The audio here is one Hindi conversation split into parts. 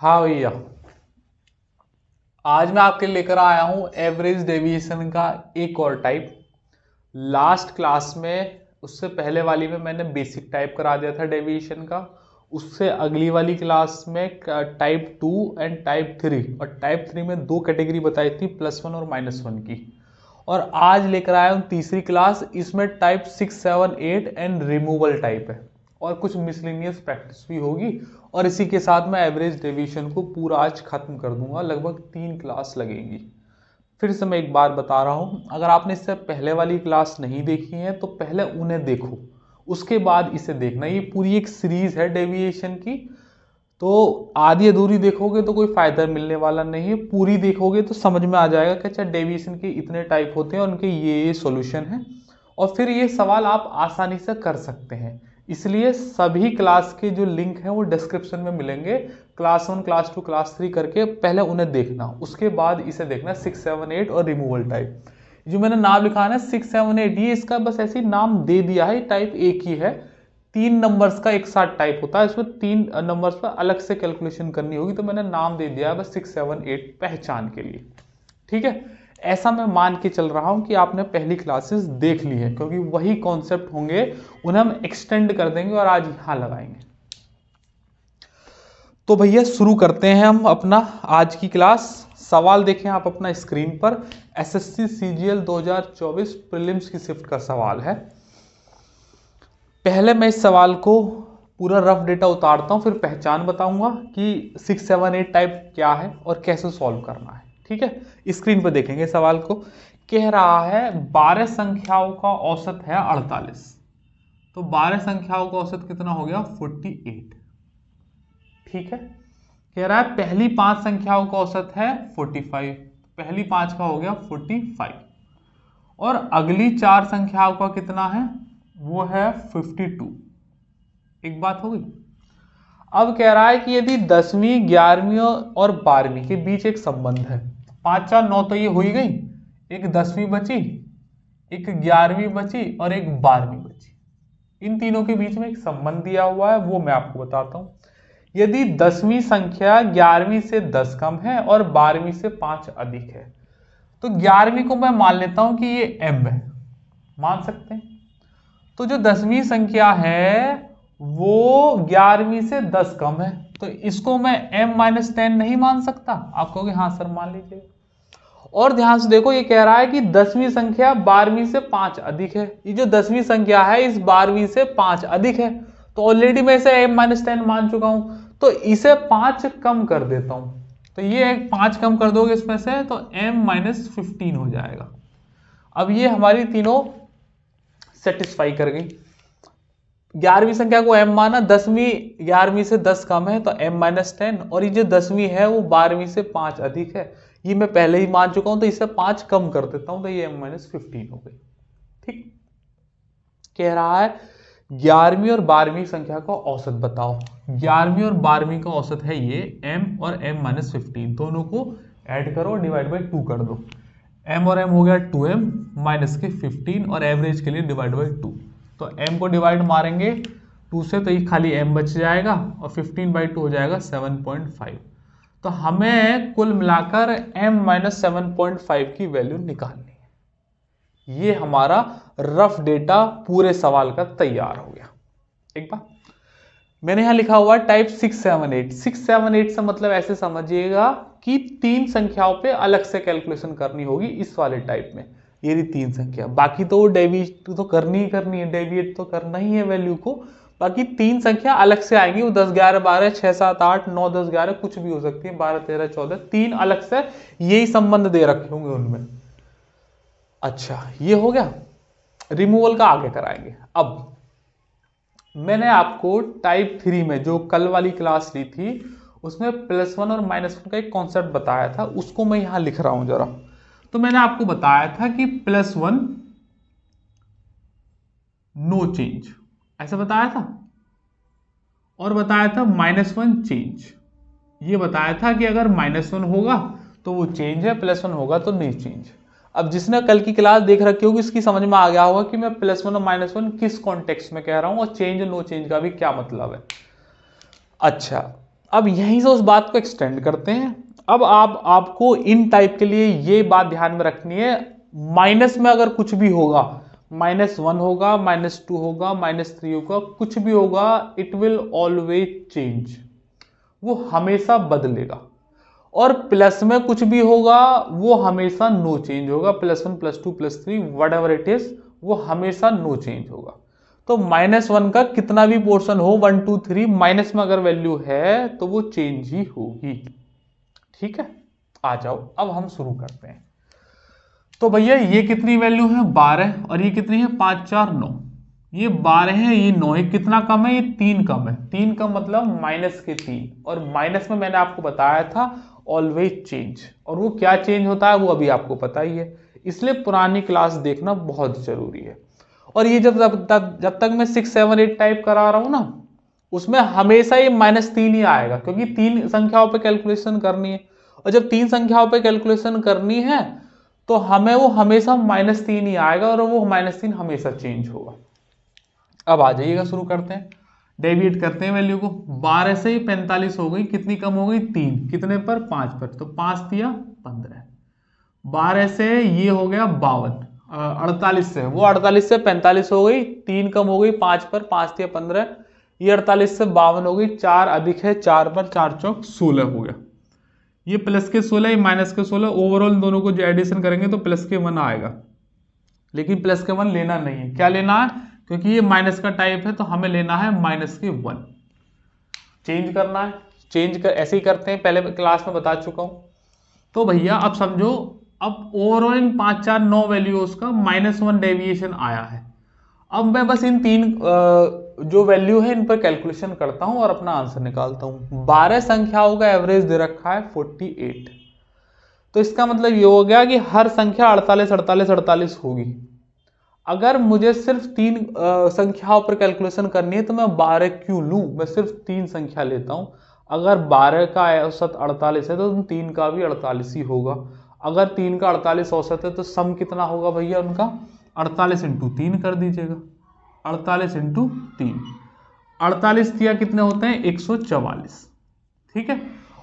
हाँ भैया, आज मैं आपके लिए लेकर आया हूँ एवरेज डेविएशन का एक और टाइप। लास्ट क्लास में उससे पहले वाली में मैंने बेसिक टाइप करा दिया था डेविएशन का। उससे अगली वाली क्लास में टाइप 2 एंड टाइप 3, और टाइप 3 में दो कैटेगरी बताई थी, +1 और -1 की। और आज लेकर आया हूँ तीसरी क्लास, इसमें टाइप 6, 7, 8 एंड रिमूवल टाइप है, और कुछ मिसलिनियस प्रैक्टिस भी होगी। और इसी के साथ मैं एवरेज डेविएशन को पूरा आज खत्म कर दूंगा। लगभग 3 क्लास लगेंगी। फिर से मैं एक बार बता रहा हूँ, अगर आपने इससे पहले वाली क्लास नहीं देखी है तो पहले उन्हें देखो, उसके बाद इसे देखना। ये पूरी एक सीरीज है डेविएशन की, तो आधी अधूरी देखोगे तो कोई फायदा मिलने वाला नहीं है। पूरी देखोगे तो समझ में आ जाएगा कि अच्छा डेविएशन के इतने टाइप होते हैं और उनके ये सॉल्यूशन है, और फिर ये सवाल आप आसानी से कर सकते हैं। इसलिए सभी क्लास के जो लिंक हैं वो डिस्क्रिप्शन में मिलेंगे। क्लास 1, क्लास 2, क्लास 3 करके पहले उन्हें देखना, उसके बाद इसे देखना 6, 7, 8 और रिमूवल टाइप। जो मैंने नाम लिखा है ना 6, 7, 8, ये इसका बस ऐसे ही नाम दे दिया है, टाइप एक ही है। 3 नंबर्स का एक साथ टाइप होता है, इसमें 3 नंबर्स पर अलग से कैलकुलेशन करनी होगी, तो मैंने नाम दे दिया है बस 6, 7, 8 पहचान के लिए। ठीक है, ऐसा मैं मान के चल रहा हूं कि आपने पहली क्लासेस देख ली है, क्योंकि वही कॉन्सेप्ट होंगे, उन्हें हम एक्सटेंड कर देंगे और आज यहां लगाएंगे। तो भैया शुरू करते हैं हम अपना आज की क्लास। सवाल देखें आप अपना स्क्रीन पर। एसएससी सीजीएल 2024 प्रीलिम्स की शिफ्ट का सवाल है। पहले मैं इस सवाल को पूरा रफ डेटा उतारता हूं, फिर पहचान बताऊंगा कि 6, 7, 8 टाइप क्या है और कैसे सॉल्व करना है। ठीक है, स्क्रीन पर देखेंगे सवाल को। कह रहा है 12 संख्याओं का औसत है 48। तो 12 संख्याओं का औसत कितना हो गया? 48। ठीक है, कह रहा है पहली 5 संख्याओं का औसत है 45। पहली 5 का हो गया 45, और अगली 4 संख्याओं का कितना है? वो है 52। एक बात हो गई। अब कह रहा है कि यदि 10वीं, 11वीं और 12वीं के बीच एक संबंध है, 5, 4, 9 तो ये हो ही गई, एक 10वीं बची, एक 11वीं बची और एक 12वीं बची। इन तीनों के बीच में एक संबंध दिया हुआ है, वो मैं आपको बताता हूं। यदि 10वीं संख्या 11वीं से 10 कम है और 12वीं से 5 अधिक है, तो 11वीं को मैं मान लेता हूं कि ये m है, मान सकते हैं। तो जो 10वीं संख्या है वो 11वीं से 10 कम है, तो इसको मैं m-10 नहीं मान सकता? आप कहोगे हाँ सर मान लीजिए। और ध्यान से देखो, ये कह रहा है कि 10वीं संख्या 12वीं से 5 अधिक है। ये जो 10वीं संख्या है इस 12वीं से 5 अधिक है, तो ऑलरेडी मैं इसे m-10 मान चुका हूं, तो इसे 5 कम कर देता हूं। तो ये 5 कम कर दोगे इसमें से तो m-15 हो जाएगा। अब ये हमारी तीनों सेटिस्फाई कर गई। 11वीं संख्या को m माना, 10वीं 11वीं से 10 कम है तो m-10, और ये जो 10वीं है वो 12वीं से 5 अधिक है, ये मैं पहले ही मान चुका हूं, तो इससे 5 कम कर देता हूं, तो ये m-15 हो गई। ठीक, कह रहा है 11वीं और 12वीं संख्या का औसत बताओ। 11वीं और 12वीं का औसत है ये m और m-15, दोनों को ऐड करो, डिवाइड बाई 2 कर दो। m और m हो गया 2m माइनस के 15, और एवरेज के लिए डिवाइड बाई 2। तो m को डिवाइड मारेंगे 2 से तो ये खाली m बच जाएगा, और 15/2 हो जाएगा 7.5। तो हमें कुल मिलाकर m-7.5 की वैल्यू निकालनी है। ये हमारा रफ डेटा पूरे सवाल का तैयार हो गया। एक बार मैंने यहां लिखा हुआ टाइप 6, 7, 8। 6, 7, 8 से मतलब ऐसे समझिएगा कि 3 संख्याओं पे अलग से कैलकुलेशन करनी होगी इस वाले टाइप में। ये रही 3 संख्या, बाकी तो डेविएट तो करनी ही करनी है, डेविएट तो करना ही है वैल्यू को। बाकी 3 संख्या अलग से आएंगी, वो 10, 11, 12, 6, 7, 8, 9, 10, 11 कुछ भी हो सकती है, 12, 13, 14, 3 अलग से यही संबंध दे रखे होंगे उनमें। अच्छा, ये हो गया। रिमूवल का आगे कराएंगे। अब मैंने आपको टाइप 3 में जो कल वाली क्लास ली थी उसमें +1 और -1 का एक कॉन्सेप्ट बताया था, उसको मैं यहां लिख रहा हूं जरा। तो मैंने आपको बताया था कि +1 नो चेंज, ऐसा बताया था, और बताया था -1 चेंज। ये बताया था कि अगर -1 होगा तो वो चेंज है, +1 होगा तो नहीं चेंज। अब जिसने कल की क्लास देख रखी होगी इसकी समझ में आ गया होगा कि मैं +1 और -1 किस कॉन्टेक्स्ट में कह रहा हूं, और चेंज नो चेंज का भी क्या मतलब है। अच्छा, अब यहीं से उस बात को एक्सटेंड करते हैं। अब आपको इन टाइप के लिए ये बात ध्यान में रखनी है, माइनस में अगर कुछ भी होगा, -1 होगा, -2 होगा, -3 होगा, कुछ भी होगा, इट विल ऑलवेज चेंज, वो हमेशा बदलेगा। और प्लस में कुछ भी होगा वो हमेशा नो चेंज होगा, +1 +2 +3 वट एवर इट इज, वो हमेशा नो चेंज होगा। तो -1 का कितना भी पोर्शन हो, 1 2 3, माइनस में अगर वैल्यू है तो वो चेंज ही होगी। ठीक है, आ जाओ अब हम शुरू करते हैं। तो भैया ये कितनी वैल्यू है, 12, और ये कितनी है, 5 4 9, ये 12 है, ये 9 है, कितना कम है, ये 3 कम है, 3 कम मतलब -3, और माइनस में मैंने आपको बताया था ऑलवेज चेंज, और वो क्या चेंज होता है वो अभी आपको पता ही है, इसलिए पुरानी क्लास देखना बहुत जरूरी है। और ये जब तक मैं 6 7 8 टाइप करा रहा हूं ना, उसमें हमेशा ये -3 ही आएगा, क्योंकि 3 संख्याओं पे कैलकुलेशन करनी है, और जब 3 संख्याओं पे कैलकुलेशन करनी है तो हमें वो हमेशा -3 ही आएगा, और वो -3 हमेशा चेंज होगा। अब आ जाइएगा, शुरू करते हैं, डेविएट करते हैं वैल्यू को। 12 से ही 45 हो गई, कितनी कम हो गई, 3, कितने पर, 5 पर, तो 5 दिया 15। 12 से ये हो गया 52, 48 से, वो 48 से 45 हो गई, 3 कम हो गई 5 पर, 5 दिया 15, ये 48 से 52 हो गई, 4 अधिक है 4 पर, 4 चौक 16 हो गया, ये प्लस के 16, ये माइनस के 16, ओवरऑल दोनों को जो एडिशन करेंगे तो प्लस के 1 आएगा, लेकिन प्लस के 1 लेना नहीं है, क्या लेना है, क्योंकि ये माइनस का टाइप है तो हमें लेना है -1, चेंज करना है, चेंज कर ऐसे ही करते हैं, पहले क्लास में बता चुका हूं। तो भैया अब समझो, अब ओवरऑल इन 5 4 9 वैल्यूज का -1 डेविएशन आया है। अब मैं बस इन 3 जो वैल्यू है इन पर कैलकुलेशन करता हूं और अपना आंसर निकालता हूं। 12 संख्याओं का एवरेज दे रखा है 48, तो इसका मतलब ये हो गया कि हर संख्या 48 48 48 होगी। अगर मुझे सिर्फ 3 संख्याओं पर कैलकुलेशन करनी है तो मैं 12 क्यों लूं, मैं सिर्फ 3 संख्या लेता हूं। अगर 12 का औसत 48 है तो 3 का भी 48 ही होगा। अगर 3 का 48 औसत है तो सम कितना होगा भैया उनका, 48 इंटू 3 कर दीजिएगा, 48 इंटू 3, 48 दिया कितने होते हैं, 144। ठीक है,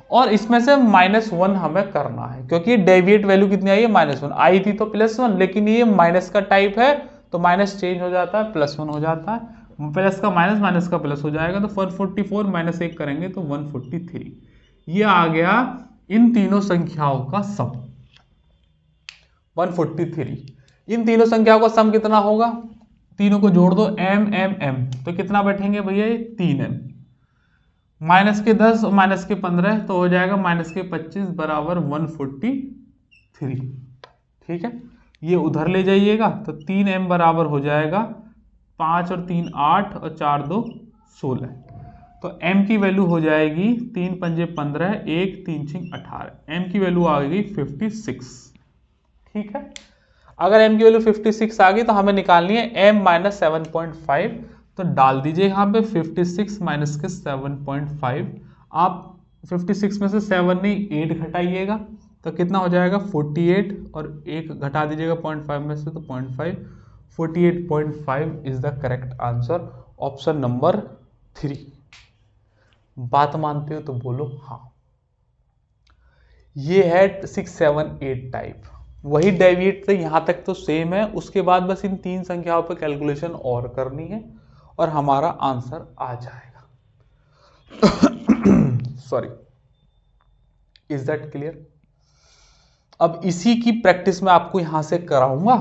और इसमें से -1 हमें करना है, क्योंकि डेविएट वैल्यू कितनी आई है, -1 आई थी तो +1, लेकिन ये माइनस का टाइप है तो माइनस चेंज हो जाता है, +1 हो जाता है, प्लस का माइनस, माइनस का प्लस हो जाएगा, तो 144 -1 करेंगे तो 143, ये आ गया इन तीनों संख्याओं का सम 143। इन तीनों संख्याओं का सम कितना होगा, तीनों को जोड़ दो, m m m, तो कितना बैठेंगे भैया, ये 3m, माइनस के 10 और माइनस के 15 तो हो जाएगा माइनस के 25 बराबर 143। ठीक है, ये उधर ले जाइएगा तो 3m बराबर हो जाएगा 5 और 3 8 और 4 2 16, तो m की वैल्यू हो जाएगी 3 पंजे 15, 1 3 6 18, m की वैल्यू आ गई 56। ठीक है, अगर m की वैल्यू 56 आ गई तो हमें निकालनी है m - 7.5, तो डाल दीजिए यहाँ पे 56 माइनस के 7.5, आप 56 में से 7 नहीं 8 घटाइएगा तो कितना हो जाएगा 48, और 1 घटा दीजिएगा 0.5 में से तो 0.5, 48.5 is the correct answer, option number 3। बात मानते हो तो बोलो हाँ। ये है 6 7 8 टाइप, वही डेविएट से यहाँ तक तो सेम है, उसके बाद बस इन 3 संख्याओं पर कैलकुलेशन और करनी है और हमारा आंसर आ जाएगा। Sorry, is that clear. अब इसी की प्रैक्टिस में आपको यहां से कराऊंगा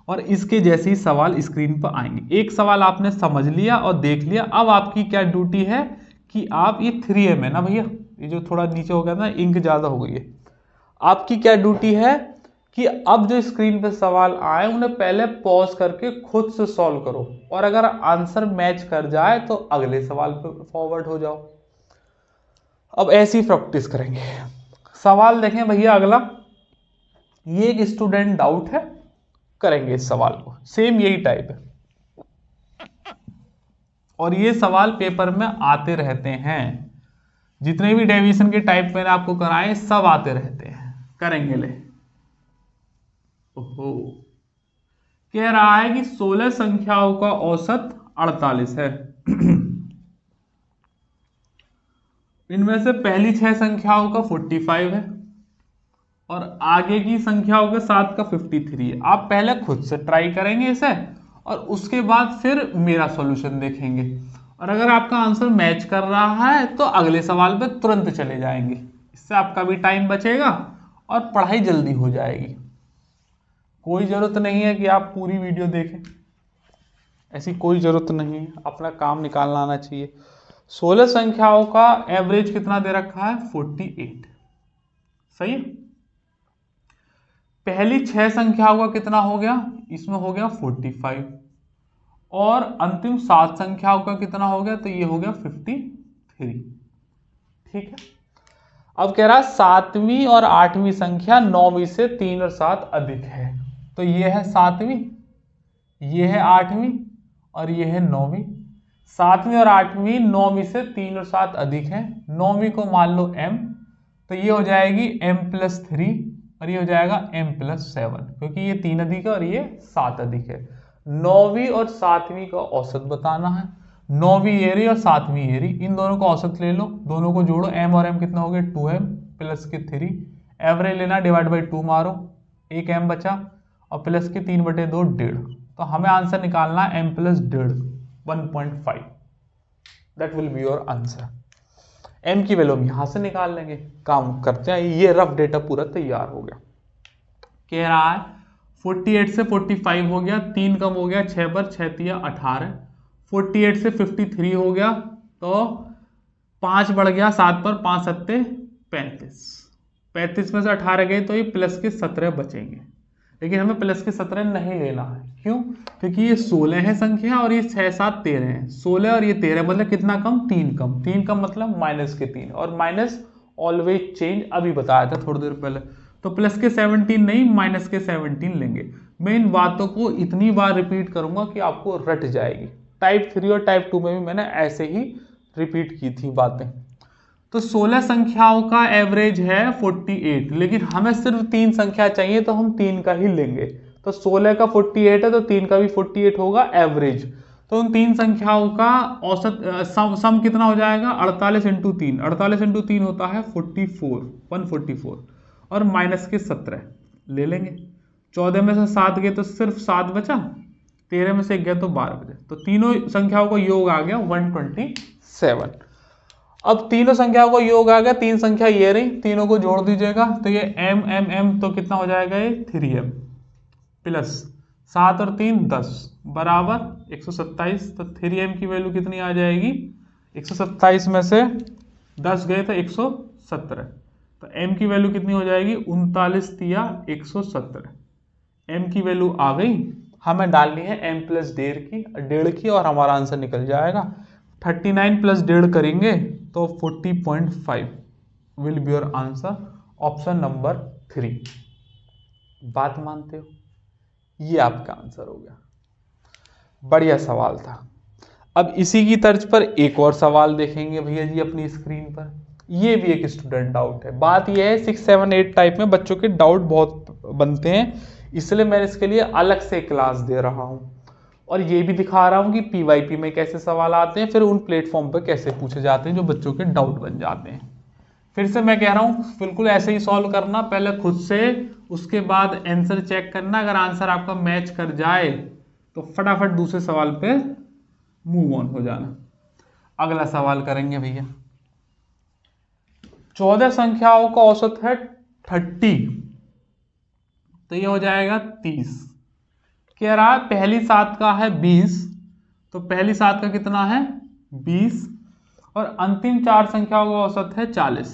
और इसके जैसे ही सवाल स्क्रीन पर आएंगे। एक सवाल आपने समझ लिया और देख लिया, अब आपकी क्या ड्यूटी है कि आप, ये 3M है ना भैया, ये जो थोड़ा नीचे हो गया ना, इंक ज्यादा हो गई है, आपकी क्या ड्यूटी है कि अब जो स्क्रीन पे सवाल आए उन्हें पहले पॉज करके खुद से सॉल्व करो, और अगर आंसर मैच कर जाए तो अगले सवाल पे फॉरवर्ड हो जाओ। अब ऐसी प्रैक्टिस करेंगे। सवाल देखें भैया अगला, ये एक स्टूडेंट डाउट है, करेंगे इस सवाल को, सेम यही टाइप है और ये सवाल पेपर में आते रहते हैं, जितने भी डेविएशन के टाइप मैंने आपको कराए सब आते रहते हैं, करेंगे ले। ओहो, कह रहा है कि 16 संख्याओं का औसत 48 है इनमें से पहली 6 संख्याओं का 45 है और आगे की संख्याओं के 7 का 53 है। आप पहले खुद से ट्राई करेंगे इसे और उसके बाद फिर मेरा सॉल्यूशन देखेंगे, और अगर आपका आंसर मैच कर रहा है तो अगले सवाल पे तुरंत चले जाएंगे। इससे आपका भी टाइम बचेगा और पढ़ाई जल्दी हो जाएगी। कोई जरूरत नहीं है कि आप पूरी वीडियो देखें, ऐसी कोई जरूरत नहीं है, अपना काम निकालना आना चाहिए। 16 संख्याओं का एवरेज कितना दे रखा है? 48। सही है। पहली 6 संख्याओं का कितना हो गया? इसमें हो गया 45 और अंतिम 7 संख्याओं का कितना हो गया? तो ये हो गया 53। ठीक है। अब कह रहा है 7वीं और 8वीं संख्या 9वीं से 3 और 7 अधिक है। तो ये है 7वीं, ये है 8वीं और ये है 9वीं। 7वीं और 8वीं 9वीं से 3 और 7 अधिक है। 9वीं को मान लो m, तो ये हो जाएगी m+3 और ये हो जाएगा m+7, क्योंकि ये 3 अधिक है और ये 7 अधिक है। 9वीं और 7वीं का औसत बताना है। 9वीं ये रही और 7वीं ये रही, इन दोनों का औसत ले लो, दोनों को जोड़ो, m और m कितना हो गया? 2m प्लस के 3। एवरेज लेना, डिवाइड बाई 2 मारो, एक m बचा और प्लस के 3/2 1.5। तो हमें आंसर निकालना है m+1.5, 1.5। That will be your answer. m की वैल्यू हम यहां से निकाल लेंगे। काम करते हैं, ये रफ डेटा पूरा तैयार हो गया। कह रहा है 48 से 45 हो गया, 3 कम हो गया 6 पर, 6 तिया 18। 48 से 53 हो गया तो 5 बढ़ गया 7 पर, 5 सत्ते 35। 35 में से 18 गए तो ये प्लस के 17 बचेंगे, लेकिन हमें प्लस के 17 नहीं लेना है। क्यों? क्योंकि ये 16 है संख्या और ये 6 7 13 है। 16 और ये 13 मतलब कितना कम? 3 कम। 3 कम मतलब -3, और माइनस ऑलवेज चेंज, अभी बताया था थोड़ी देर पहले। तो प्लस के 17 नहीं, माइनस के 17 लेंगे। मैं इन बातों को इतनी बार रिपीट करूंगा कि आपको रट जाएगी। टाइप 3 और टाइप 2 में भी मैंने ऐसे ही रिपीट की थी बातें। तो 16 संख्याओं का एवरेज है 48, लेकिन हमें सिर्फ 3 संख्या चाहिए तो हम 3 का ही लेंगे। तो 16 का 48 है तो 3 का भी 48 होगा एवरेज। तो उन 3 संख्याओं का औसत सम कितना हो जाएगा? 48 × 3। 48 × 3 होता है 44, 144 और माइनस के 17 ले लेंगे। 14 में से 7 गए तो सिर्फ 7 बचा, 13 में से 1 गया तो 12 बचे। तो तीनों संख्याओं का योग आ गया 127। अब तीनों संख्याओं को योग आ गया, 3 संख्या ये रही, तीनों को जोड़ दीजिएगा तो ये m तो कितना हो जाएगा? ये 3m प्लस 7 और 3 10 बराबर 127। तो 3m की वैल्यू कितनी आ जाएगी? 127 में से 10 गए तो 117, तो m की वैल्यू कितनी हो जाएगी? 39 तिया 117। m की वैल्यू आ गई, हमें डालनी है m+1.5 की और हमारा आंसर निकल जाएगा। 39 + 1.5 करेंगे तो 40.5 will be your answer, option number 3। बात मानते हो? ये आपका आंसर हो गया। बढ़िया सवाल था। अब इसी की तर्ज पर एक और सवाल देखेंगे भैया जी अपनी स्क्रीन पर। ये भी एक स्टूडेंट डाउट है। बात यह है 6 7 8 टाइप में बच्चों के डाउट बहुत बनते हैं, इसलिए मैं इसके लिए अलग से क्लास दे रहा हूं और ये भी दिखा रहा हूं कि PYP में कैसे सवाल आते हैं, फिर उन प्लेटफॉर्म पर कैसे पूछे जाते हैं जो बच्चों के डाउट बन जाते हैं। फिर से मैं कह रहा हूं बिल्कुल ऐसे ही सॉल्व करना, पहले खुद से, उसके बाद आंसर चेक करना। अगर आंसर आपका मैच कर जाए तो फटाफट दूसरे सवाल पे मूव ऑन हो जाना। अगला सवाल करेंगे भैया। 14 संख्याओं का औसत है 30, तो ये हो जाएगा 30। कह रहा है पहली 7 का है 20, तो पहली 7 का कितना है? 20 और अंतिम 4 संख्याओं का औसत है 40।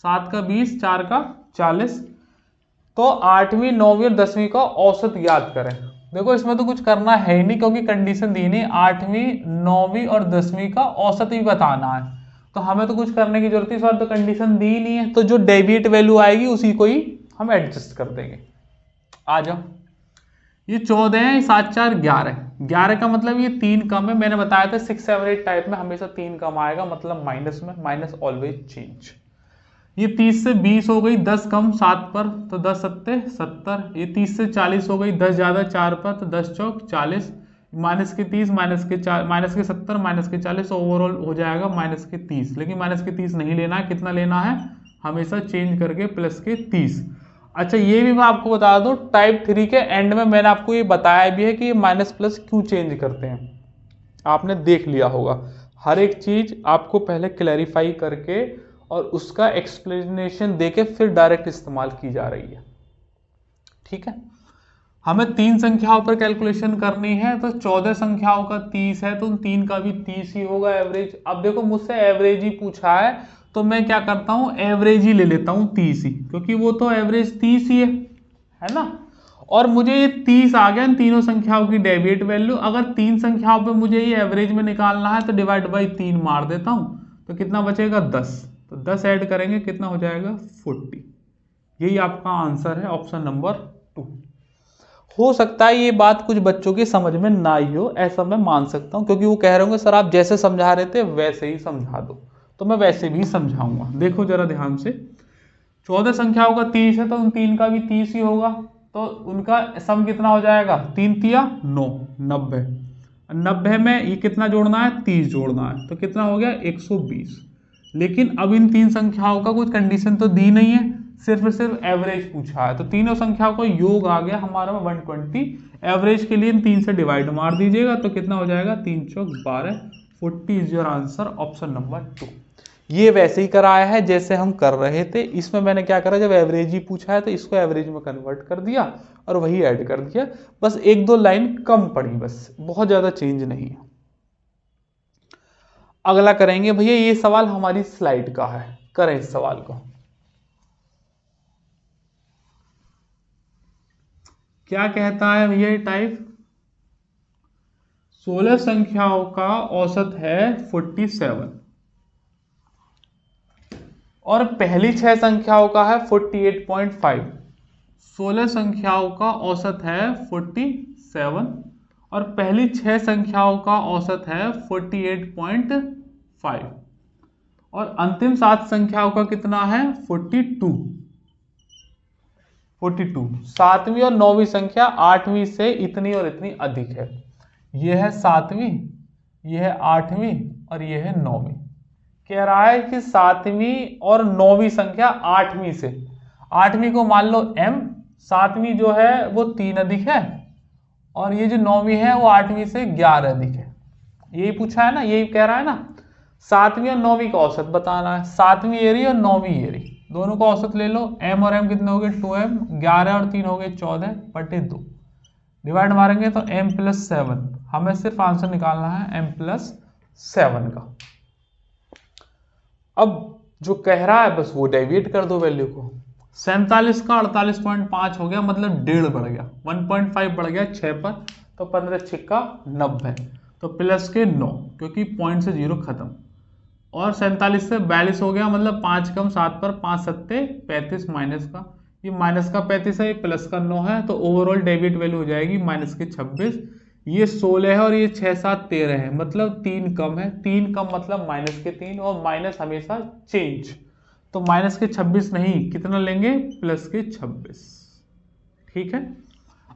7 का 20, 4 का 40। तो 8वीं 9वीं और 10वीं का औसत याद करें। देखो इसमें तो कुछ करना है ही नहीं क्योंकि कंडीशन दी नहीं। 8वीं 9वीं और 10वीं का औसत भी बताना है, तो हमें तो कुछ करने की जरूरत, इस बार तो कंडीशन दी ही नहीं है, तो जो डेविएट वैल्यू आएगी उसी को ही हम एडजस्ट कर देंगे। आ जाओ। ये 14 है, 7 4 11। 11 का मतलब ये 3 कम है। मैंने बताया था 6 7 8 टाइप में हमेशा 3 कम आएगा, मतलब माइनस में, माइनस ऑलवेज चेंज। ये 30 से 20 हो गई, 10 कम 7 पर, तो 10 सत्ते 70। ये 30 से 40 हो गई, 10 ज्यादा 4 पर, तो 10 चौक 40। माइनस के 30 माइनस के 70 माइनस के 40, ओवरऑल हो जाएगा माइनस के 30। लेकिन माइनस के 30 नहीं लेना है, कितना लेना है, हमेशा चेंज करके प्लस के 30। अच्छा ये भी मैं आपको बता दूं, टाइप 3 के एंड में मैंने आपको ये बताया भी है कि ये माइनस प्लस क्यों चेंज करते हैं, आपने देख लिया होगा। हर एक चीज आपको पहले क्लैरिफाई करके और उसका एक्सप्लेनेशन देके फिर डायरेक्ट इस्तेमाल की जा रही है, ठीक है। हमें 3 संख्याओं पर कैलकुलेशन करनी है, तो 14 संख्याओं का 30 है, तो उन 3 का भी 30 ही होगा एवरेज। अब देखो मुझसे एवरेज ही पूछा है, तो मैं क्या करता हूं, एवरेज ही ले लेता हूं 30 ही, क्योंकि वो तो एवरेज 30 ही है ना। और मुझे ये 30 आ गया इन तीनों संख्याओं की डेविएट वैल्यू। अगर 3 संख्याओं पे मुझे ये एवरेज में निकालना है, तो डिवाइड बाई 3 मार देता हूं, तो कितना बचेगा 10। तो 10 ऐड करेंगे, कितना हो जाएगा 40। यही आपका आंसर है, ऑप्शन नंबर 2। हो सकता है ये बात कुछ बच्चों की समझ में ना ही हो, ऐसा मैं मान सकता हूं, क्योंकि वो कह रहे होंगे सर आप जैसे समझा रहे थे वैसे ही समझा दो, तो मैं वैसे भी समझाऊंगा। देखो जरा ध्यान से, 14 संख्याओं का 30 है, तो उन 3 का भी 30 ही होगा, तो उनका सम कितना हो जाएगा, 3 तिया 9, 90। 90 में ये कितना जोड़ना है, 30 जोड़ना है, तो कितना हो गया 120। लेकिन अब इन 3 संख्याओं का कोई कंडीशन तो दी नहीं है, सिर्फ एवरेज पूछा है, तो तीनों संख्याओं का योग आ गया हमारा 120। एवरेज के लिए 3 से डिवाइड मार दीजिएगा, तो कितना हो जाएगा 3 चौक 12, 40 is your answer, option number 2। ये वैसे ही कराया है जैसे हम कर रहे थे। इसमें मैंने क्या करा, जब एवरेज ही पूछा है तो इसको एवरेज में कन्वर्ट कर दिया और वही ऐड कर दिया, बस 1-2 लाइन कम पड़ी, बस बहुत ज्यादा चेंज नहीं है। अगला करेंगे भैया, ये सवाल हमारी स्लाइड का है, करें इस सवाल को। क्या कहता है भैया ये टाइप, 16 संख्याओं का औसत है 47 और पहली 6 संख्याओं का है 48.5। 16 संख्याओं का औसत है 47 और पहली 6 संख्याओं का औसत है 48.5 और अंतिम 7 संख्याओं का कितना है 42। 42 सातवीं और 9वीं संख्या 8वीं से इतनी और इतनी अधिक है। यह है 7वीं, यह है 8वीं और यह है 9वीं। कह रहा है कि 7वीं और 9वीं संख्या 8वीं से, 8वीं को मान लो m, 7वीं जो है वो 3 अधिक है और ये जो 9वीं है वो 8वीं से 11 अधिक है। यही पूछा है ना, यही कह रहा है ना। 7वीं और 9वीं का औसत बताना है, 7वीं एरी और 9वीं एरी दोनों का औसत ले लो। m और m कितने हो गए 2m, 11 और 3 हो गए 14/2। डिवाइड मारेंगे तो m + 7, हमें सिर्फ आंसर निकालना है m + 7 का। अब जो कह रहा है बस वो डेविएट कर दो वैल्यू को। 47 का 48.5 हो गया, मतलब 1.5 बढ़ गया, 1.5 बढ़ गया 6 पर, तो 15 छिक्का 90, तो प्लस के 9 क्योंकि पॉइंट से 0 खत्म। और 47 से 42 हो गया, मतलब 5 कम 7 पर, 5 सत्ते 35 माइनस का, ये माइनस का 35 है, ये प्लस का 9 है, तो ओवरऑल डेबिट वैल्यू हो जाएगी माइनस के 26। ये 16 है और ये 6 7 13 है, मतलब 3 कम है, 3 कम मतलब माइनस के 3 और माइनस हमेशा चेंज, तो माइनस के 26 नहीं, कितना लेंगे प्लस के 26। ठीक है,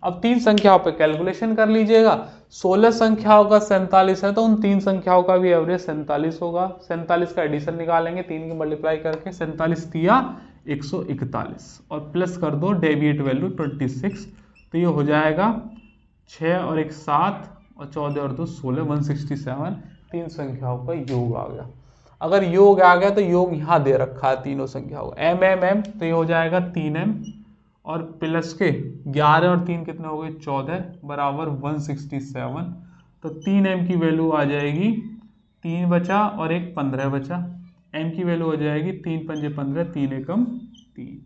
अब 3 संख्याओं पे कैलकुलेशन कर लीजिएगा। 16 संख्याओं का 47 है, तो उन 3 संख्याओं का भी एवरेज 47 होगा। 47 का एडिशन निकालेंगे 3 की मल्टीप्लाई करके, 47 तिया 141 और प्लस कर दो डेविएट वैल्यू 26, तो ये हो जाएगा 6 और 1 7 और 14 और 2 16, 167। 3 संख्याओं का योग आ गया। अगर योग आ गया तो योग यहाँ दे रखा है तीनों संख्याओं का, m m m, तो ये हो जाएगा 3m और प्लस के 11 और 3 कितने हो गए 14 बराबर 167। तो 3m की वैल्यू आ जाएगी 3 बचा और 1 15 बचा, m की वैल्यू हो जाएगी 3 पंजे 15, 3 एकम 3,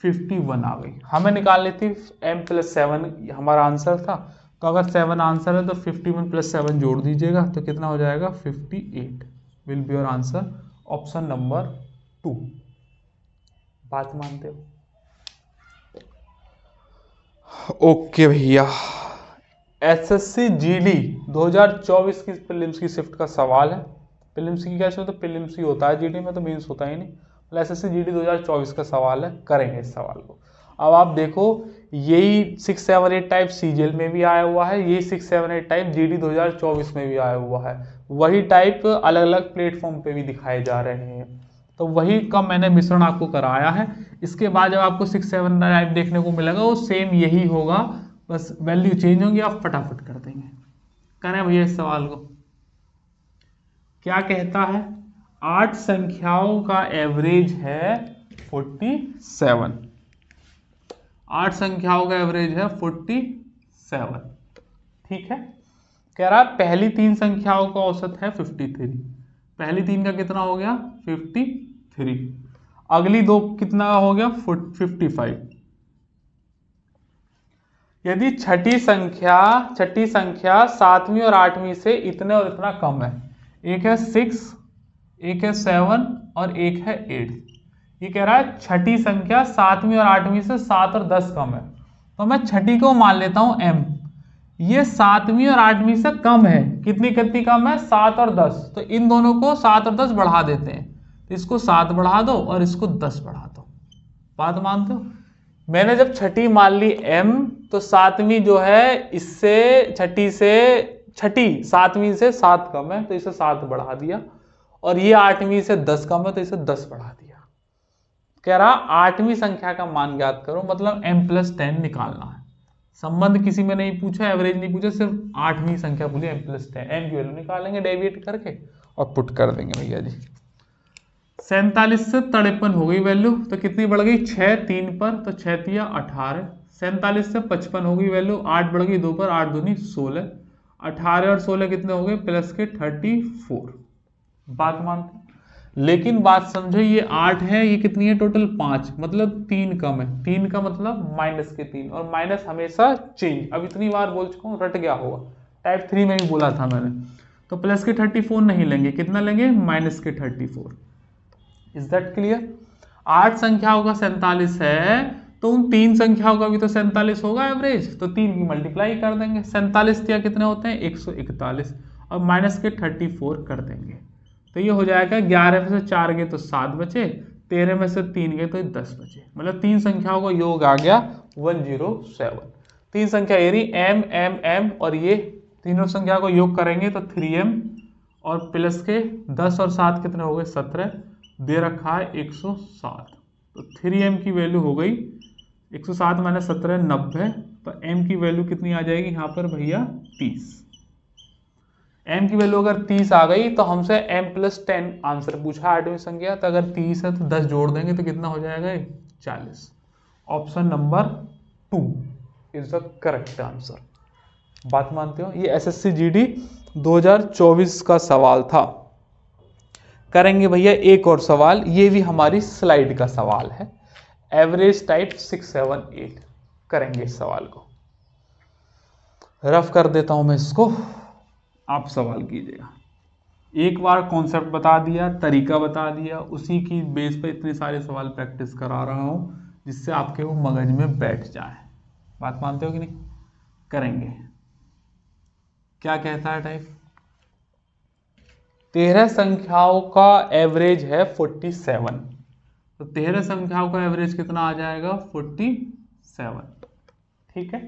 51 आ गई। हमें निकालनी थी m + 7, हमारा आंसर था, तो अगर 7 आंसर है तो 51 + 7 जोड़ दीजिएगा, तो कितना हो जाएगा 58 will be your answer, option number 2। बात मानते हो? ओके भैया, एसएससी जीडी 2024 की प्रीलिम्स की शिफ्ट का सवाल है। प्रीलिम्स की कैसे हो, तो प्रीलिम्स ही होता है, जीडी में तो मेंस होता ही नहीं। एसएससी जीडी 2024 का सवाल है, करेंगे इस सवाल को। अब आप देखो यही 678 टाइप सीजीएल में भी आया हुआ है, यही 678 टाइप जीडी 2024 में भी आया हुआ है, वही टाइप अलग अलग प्लेटफॉर्म पे भी दिखाए जा रहे हैं। तो वही का मैंने मिश्रण आपको कराया है। इसके बाद जब आपको 678 टाइप देखने को मिलेगा वो सेम यही होगा, बस वैल्यू चेंज होंगी, आप फटाफट कर देंगे। करें भैया इस सवाल को। क्या कहता है? 8 संख्याओं का एवरेज है 47। 8 संख्याओं का एवरेज है 47। ठीक है। कह रहा पहली 3 संख्याओं का औसत है 53। पहली 3 का कितना हो गया? 53। अगली 2 कितना हो गया? 55। यदि छठी संख्या 7वीं और 8वीं से इतने और इतना कम है, एक है 6, एक है 7 और एक है 8। ये कह रहा है छठी संख्या 7वीं और 8वीं से 7 और 10 कम है, तो मैं छठी को मान लेता हूं m। ये 7वीं और 8वीं से कम है, कितनी कम है? 7 और 10। तो इन दोनों को 7 और 10 बढ़ा देते हैं, तो इसको 7 बढ़ा दो और इसको 10 बढ़ा दो। बात मानते हो? मैंने जब छठी मान ली m, तो 7वीं जो है इससे छठी 7वीं से 7 कम है, तो इसे 7 बढ़ा दिया, और ये 8वीं से 10 कम है, तो इसे 10 बढ़ा दिया। कह रहा 8वीं संख्या का मान ज्ञात करो, मतलब m+10 निकालना है। संबंध किसी में नहीं पूछा, एवरेज नहीं पूछा, सिर्फ 8वीं संख्या बोली m+10। m की वैल्यू निकालेंगे डेविएट करके और पुट कर देंगे भैया जी। 47 से 53 हो गई वैल्यू, तो कितनी बढ़ गई? 6 3 पर, तो 6 तिया 18। 47 से 55 हो गई वैल्यू, 8 बढ़ गई 2 पर, 8 दूनी 16। 18 और 16 कितने हो गए? प्लस के 34। बात मानते? लेकिन बात समझो, ये 8 है, ये कितनी है? टोटल 5, मतलब 3 कम है। 3 का मतलब माइनस के 3, और माइनस हमेशा चेंज। अब इतनी बार बोल चुका हूँ, रट गया होगा, टाइप 3 में भी बोला था मैंने। तो प्लस के 34 नहीं लेंगे, कितना लेंगे? माइनस के 34। Is that clear? 8 संख्याओं का 47 है, तो उन 3 संख्याओं का भी तो 47 होगा एवरेज, तो 3 की मल्टीप्लाई कर देंगे। 47 तिया कितने होते हैं? 141, और माइनस के 34 कर देंगे, तो ये हो जाएगा 11 में से 4 गए तो 7 बचे, 13 में से 3 गए तो 10 बचे, मतलब 3 संख्याओं का योग आ गया 107। 3 संख्या ये रही m m m, और ये तीनों संख्या को योग करेंगे तो 3m, और प्लस के 10 और 7 कितने हो गए? 17, दे रखा है 107, तो 3m की वैल्यू हो गई 107 माइनस 17 90, तो m की वैल्यू कितनी आ जाएगी यहाँ पर भैया? 30। m की वैल्यू अगर 30 आ गई तो हमसे m+10 आंसर पूछा 8वीं संख्या, तो अगर 30 है तो 10 जोड़ देंगे तो कितना हो जाएगा? 40। Option number 2 is the correct answer. बात मानते हो? ये SSC GD 2024 का सवाल था। करेंगे भैया एक और सवाल, ये भी हमारी स्लाइड का सवाल है, एवरेज टाइप 6 7 8। करेंगे इस सवाल को, रफ कर देता हूं मैं इसको, आप सवाल कीजिएगा। एक बार कॉन्सेप्ट बता दिया, तरीका बता दिया, उसी की बेस पे इतने सारे सवाल प्रैक्टिस करा रहा हूं जिससे आपके वो मगज में बैठ जाए। बात मानते हो कि नहीं? करेंगे। क्या कहता है टाइप? 13 संख्याओं का एवरेज है 47, तो 13 संख्याओं का एवरेज कितना आ जाएगा? 47। ठीक है।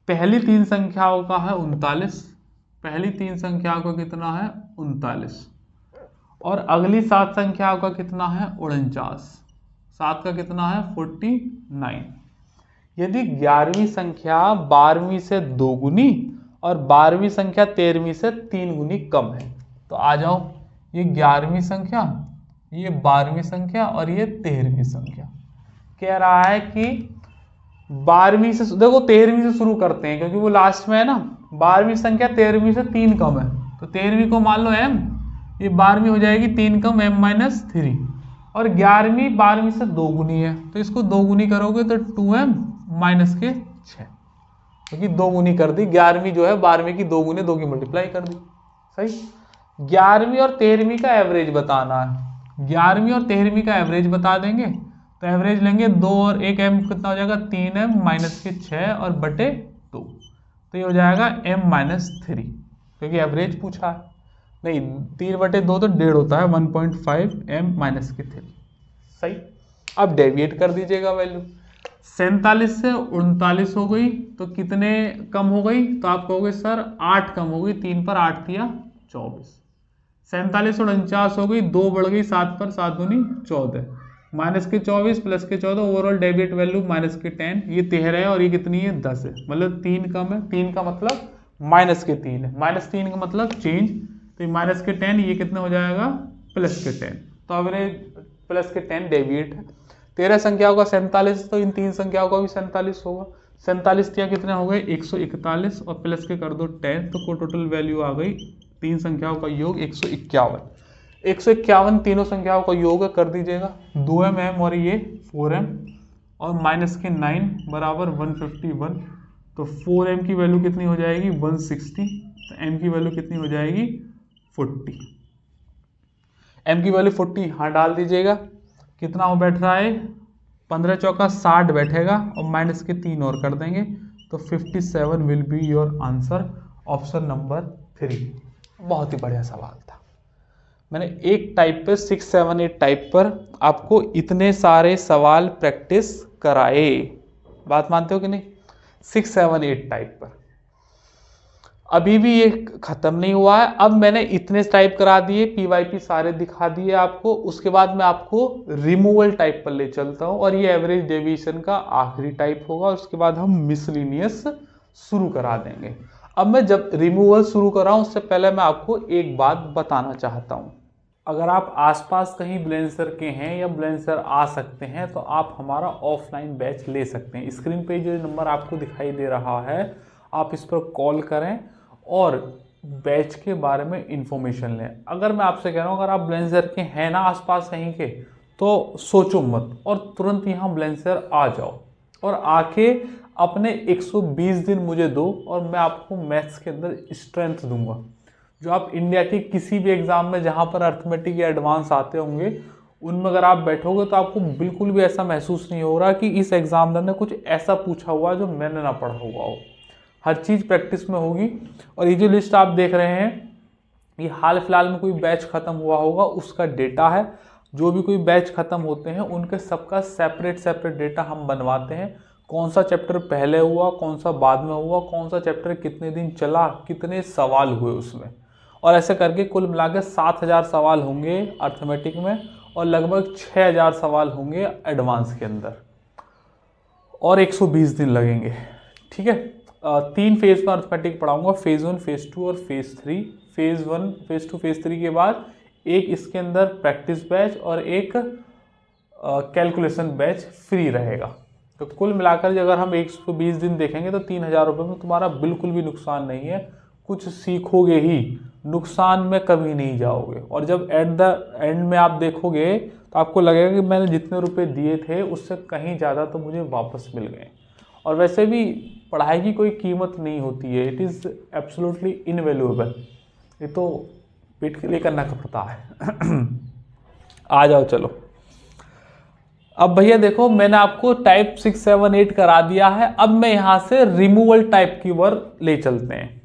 पहली 3 संख्याओं का है 39, पहली 3 संख्याओं का कितना है? 39, और अगली 7 संख्याओं का कितना है? 49। 7 का कितना है? 49। यदि 11वीं संख्या 12वीं से 2 गुनी और 12वीं संख्या 13वीं से 3 गुनी कम है, तो आ जाओ, ये 11वीं संख्या, ये 12वीं संख्या और ये 13वीं संख्या। कह रहा है कि 12वीं से, देखो 13वीं से शुरू करते हैं क्योंकि वो लास्ट में है ना। 12वीं संख्या 13वीं से 3 कम है, तो 13वीं को मान लो m, ये 12वीं हो जाएगी 3 कम m-3, और 11वीं 12वीं से 2 गुनी है, तो इसको 2 गुनी करोगे तो 2m माइनस के 6, क्योंकि 2 गुनी कर दी। 11वीं जो है 12वीं की 2 गुने 2 की मल्टीप्लाई कर दी। सही। 11वीं और 13वीं का एवरेज बताना है। 11वीं और 13वीं का एवरेज बता देंगे, तो एवरेज लेंगे 2 और 1 m कितना हो जाएगा? 3m माइनस के 6 और बटे 2, तो ये हो जाएगा m-3, क्योंकि एवरेज पूछा है। नहीं, 3 बटे 2 तो 1.5 होता है, 1.5 m माइनस के 3। सही। अब डेविएट कर दीजिएगा वैल्यू, 47 से 39 हो गई तो कितने कम हो गई, तो आप कहोगे सर 8 कम हो गई, 3 पर 8 दिया 24। 47 और 49 हो गई, 2 बढ़ गई, 7 पर 7 दूनी 14, माइनस के 24 प्लस के 14, ओवरऑल डेबिट वैल्यू माइनस के 10, ये 13 है और ये कितनी है 10 है, मतलब 3 कम है, 3 का मतलब माइनस के 3 है, -3 का मतलब चेंज, तो माइनस के 10, ये कितना हो जाएगा प्लस के 10, तो एवरेज प्लस के 10 डेविएट है। 13 संख्याओं का 47, तो इन 3 संख्याओं का भी 47 होगा, 47 दिया कितने हो गए 141 और प्लस के कर दो 10, तो टोटल वैल्यू आ गई 3 संख्याओं का योग 151। 151 तीनों संख्याओं का योग कर दीजिएगा, 2m और ये 4m और माइनस के 9 बराबर 151, तो 4m की वैल्यू कितनी हो जाएगी 160, तो m की वैल्यू कितनी हो जाएगी 40, m की वैल्यू 40 यहाँ डाल दीजिएगा, कितना हो बैठ रहा है 15 चौका 60 बैठेगा और माइनस के 3 और कर देंगे, तो 57 will be your answer, option number 3। बहुत ही बढ़िया सवाल था। मैंने एक टाइप पर 6, 7, 8 टाइप पर आपको इतने सारे सवाल प्रैक्टिस कराए, बात मानते हो कि नहीं, 6, 7, 8 टाइप पर। अभी भी ये खत्म नहीं हुआ है, अब मैंने इतने टाइप करा दिए, पीवाईपी सारे दिखा दिए आपको, उसके बाद मैं आपको रिमूवल टाइप पर ले चलता हूं और ये एवरेज डेविएशन का आखिरी टाइप होगा, उसके बाद हम मिसलिनियस शुरू करा देंगे। अब मैं जब रिमूवल शुरू कराऊं उससे पहले मैं आपको एक बात बताना चाहता हूं, अगर आप आसपास कहीं ब्लेंसर के हैं या ब्लेंसर आ सकते हैं तो आप हमारा ऑफलाइन बैच ले सकते हैं। स्क्रीन पे जो नंबर आपको दिखाई दे रहा है आप इस पर कॉल करें और बैच के बारे में इंफॉर्मेशन लें। अगर मैं आपसे कह रहा हूँ अगर आप ब्लेंसर के हैं ना आसपास कहीं के, तो सोचो मत और तुरंत यहाँ ब्लेंसर आ जाओ और आके अपने 120 दिन मुझे दो और मैं आपको मैथ्स के अंदर स्ट्रेंथ दूंगा, जो आप इंडिया के किसी भी एग्जाम में जहाँ पर अर्थमेटिक या एडवांस आते होंगे उनमें अगर आप बैठोगे तो आपको बिल्कुल भी ऐसा महसूस नहीं हो रहा कि इस एग्जामिनर ने कुछ ऐसा पूछा हुआ जो मैंने ना पढ़ा हुआ हो। हर चीज़ प्रैक्टिस में होगी। और ये जो लिस्ट आप देख रहे हैं ये हाल फिलहाल में कोई बैच खत्म हुआ होगा उसका डेटा है। जो भी कोई बैच खत्म होते हैं उनके सबका सेपरेट डेटा हम बनवाते हैं, कौन सा चैप्टर पहले हुआ, कौन सा बाद में हुआ, कौन सा चैप्टर कितने दिन चला, कितने सवाल हुए उसमें, और ऐसे करके कुल मिलाकर 7000 सवाल होंगे अर्थमेटिक में और लगभग 6000 सवाल होंगे एडवांस के अंदर और 120 दिन लगेंगे। ठीक है, 3 फेज में अर्थमेटिक पढ़ाऊंगा, फेज 1, फेज 2 और फेज 3। फेज 1, फेज 2, फेज 3 के बाद एक इसके अंदर प्रैक्टिस बैच और एक कैलकुलेशन बैच फ्री रहेगा। तो कुल मिलाकर अगर हम 120 दिन देखेंगे तो 3000 रुपये में तुम्हारा बिल्कुल भी नुकसान नहीं है, कुछ सीखोगे ही, नुकसान में कभी नहीं जाओगे। और जब एट द एंड में आप देखोगे तो आपको लगेगा कि मैंने जितने रुपए दिए थे उससे कहीं ज़्यादा तो मुझे वापस मिल गए। और वैसे भी पढ़ाई की कोई कीमत नहीं होती है, इट इज़ एब्सोल्युटली इनवैल्यूएबल, ये तो पेट के लिए करना पड़ता है। आ जाओ चलो। अब भैया देखो मैंने आपको टाइप 6, 7, 8 करा दिया है, अब मैं यहाँ से रिमूवल टाइप की ओर ले चलते हैं।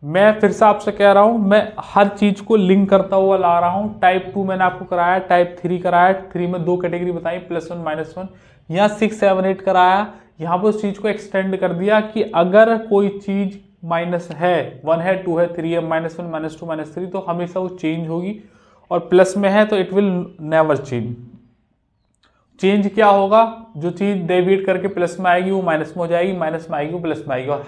मैं फिर से आपसे कह रहा हूँ मैं हर चीज़ को लिंक करता हुआ ला रहा हूँ। टाइप 2 मैंने आपको कराया, टाइप 3 कराया, 3 में 2 कैटेगरी बताई, +1 -1। यहाँ 6, 7, 8 कराया, यहाँ पर उस चीज़ को एक्सटेंड कर दिया कि अगर कोई चीज़ माइनस है, 1 है, 2 है, 3 है, -1, -2, -3 तो हमेशा वो चेंज होगी, और प्लस में है तो it will never change. Change क्या होगा, जो चीज़ डेविएट करके प्लस में आएगी वो माइनस में हो जाएगी, माइनस में आएगी वो प्लस में आएगी। और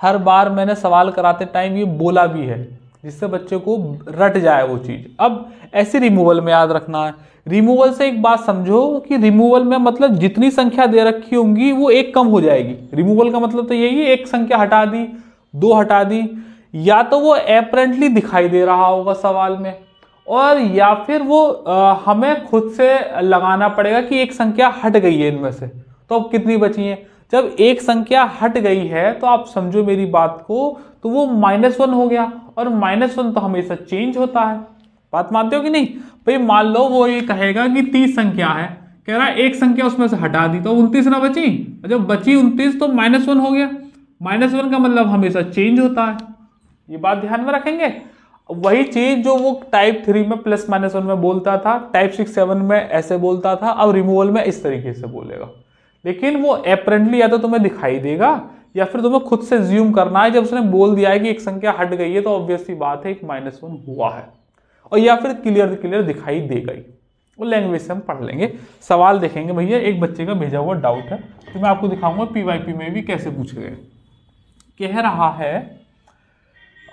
हर बार मैंने सवाल कराते टाइम ये बोला भी है जिससे बच्चे को रट जाए वो चीज़। अब ऐसे रिमूवल में याद रखना है, रिमूवल से एक बात समझो कि रिमूवल में मतलब जितनी संख्या दे रखी होंगी वो एक कम हो जाएगी। रिमूवल का मतलब तो यही है, एक संख्या हटा दी, 2 हटा दी, या तो वो एपरेंटली दिखाई दे रहा होगा सवाल में, और या फिर वो हमें खुद से लगाना पड़ेगा कि एक संख्या हट गई है इनमें से, तो अब कितनी बची है। जब एक संख्या हट गई है तो आप समझो मेरी बात को, तो वो -1 हो गया, और -1 तो हमेशा चेंज होता है। बात मानते हो कि नहीं भाई। मान लो वो ये कहेगा कि 30 संख्या है, कह रहा है एक संख्या उसमें से हटा दी तो 29 ना बची, जब बची 29 तो -1 हो गया। -1 का मतलब हमेशा चेंज होता है, ये बात ध्यान में रखेंगे। वही चीज जो वो टाइप 3 में +-1 में बोलता था, टाइप 6, 7 में ऐसे बोलता था, अब रिमूवल में इस तरीके से बोलेगा। लेकिन वो एपरेंटली या तो तुम्हें दिखाई देगा या फिर तुम्हें खुद से ज्यूम करना है। जब उसने बोल दिया है कि एक संख्या हट गई है तो ऑब्वियस सी बात है एक -1 हुआ है, और या फिर क्लियर दिखाई दे गई। वो लैंग्वेज से हम पढ़ लेंगे। सवाल देखेंगे भैया, एक बच्चे का भेजा हुआ डाउट है तो मैं आपको दिखाऊंगा पीवाईपी में भी कैसे पूछे गए। कह रहा है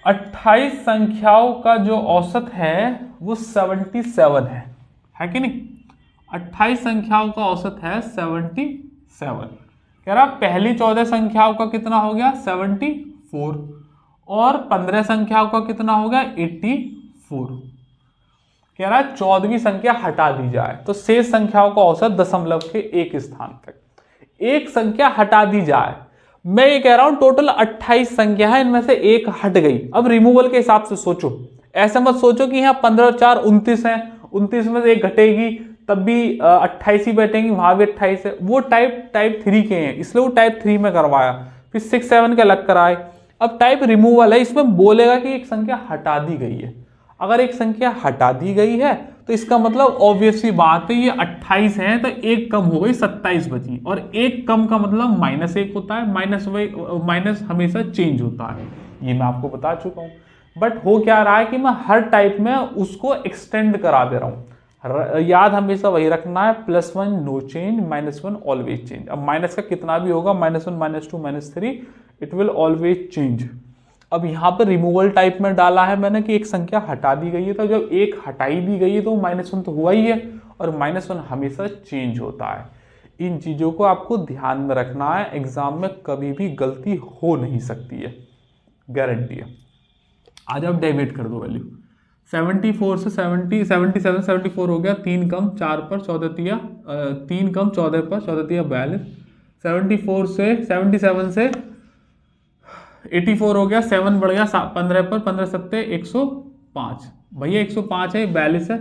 28 संख्याओं का जो औसत है वो 77 है कि नहीं। 28 संख्याओं का औसत है 77। कह रहा पहली 14 संख्याओं का कितना हो गया 74, और 15 संख्याओं का कितना हो गया 84। कह रहा है 14वीं संख्या हटा दी जाए तो शेष संख्याओं का औसत दशमलव के एक स्थान तक। एक संख्या हटा दी जाए, मैं ये कह रहा हूं टोटल 28 संख्या है, इनमें से एक हट गई। अब रिमूवल के हिसाब से सोचो, ऐसे मत सोचो कि यहाँ 15 और 4 29 है, 29 में से एक घटेगी तब भी 28 ही बैठेंगी, वहां भी 28 है। वो टाइप 3 के हैं, इसलिए वो टाइप 3 में करवाया, फिर 6 7 के अलग कराए। अब टाइप रिमूवल है, इसमें बोलेगा कि एक संख्या हटा दी गई है। अगर एक संख्या हटा दी गई है तो इसका मतलब ऑब्वियस सी बात है ये 28 है तो एक कम हो गई 27 बची, और एक कम का मतलब -1 होता है। माइनस हमेशा चेंज होता है, ये मैं आपको बता चुका हूं। बट हो क्या रहा है कि मैं हर टाइप में उसको एक्सटेंड करा दे रहा हूं। याद हमेशा वही रखना है, +1 नो चेंज, -1 ऑलवेज चेंज। अब माइनस का कितना भी होगा, -1 -2 -3, इट विल ऑलवेज चेंज। अब यहाँ पर रिमूवल टाइप में डाला है मैंने कि एक संख्या हटा दी गई है, तो जब एक हटाई भी गई है तो -1 तो हुआ ही है, और -1 हमेशा चेंज होता है। इन चीज़ों को आपको ध्यान में रखना है, एग्जाम में कभी भी गलती हो नहीं सकती है, गारंटी है। आज आप डेविएट कर दो वैल्यू, 74 से 77 74 हो गया, 3 कम 4 पर 14 तिया 3 कम 14 पर 14 तिया 42। 74 से 77 से 84 हो गया, 7 बढ़ गया 15 पर 15 सत्ते 105। भैया 105 है, 42 है,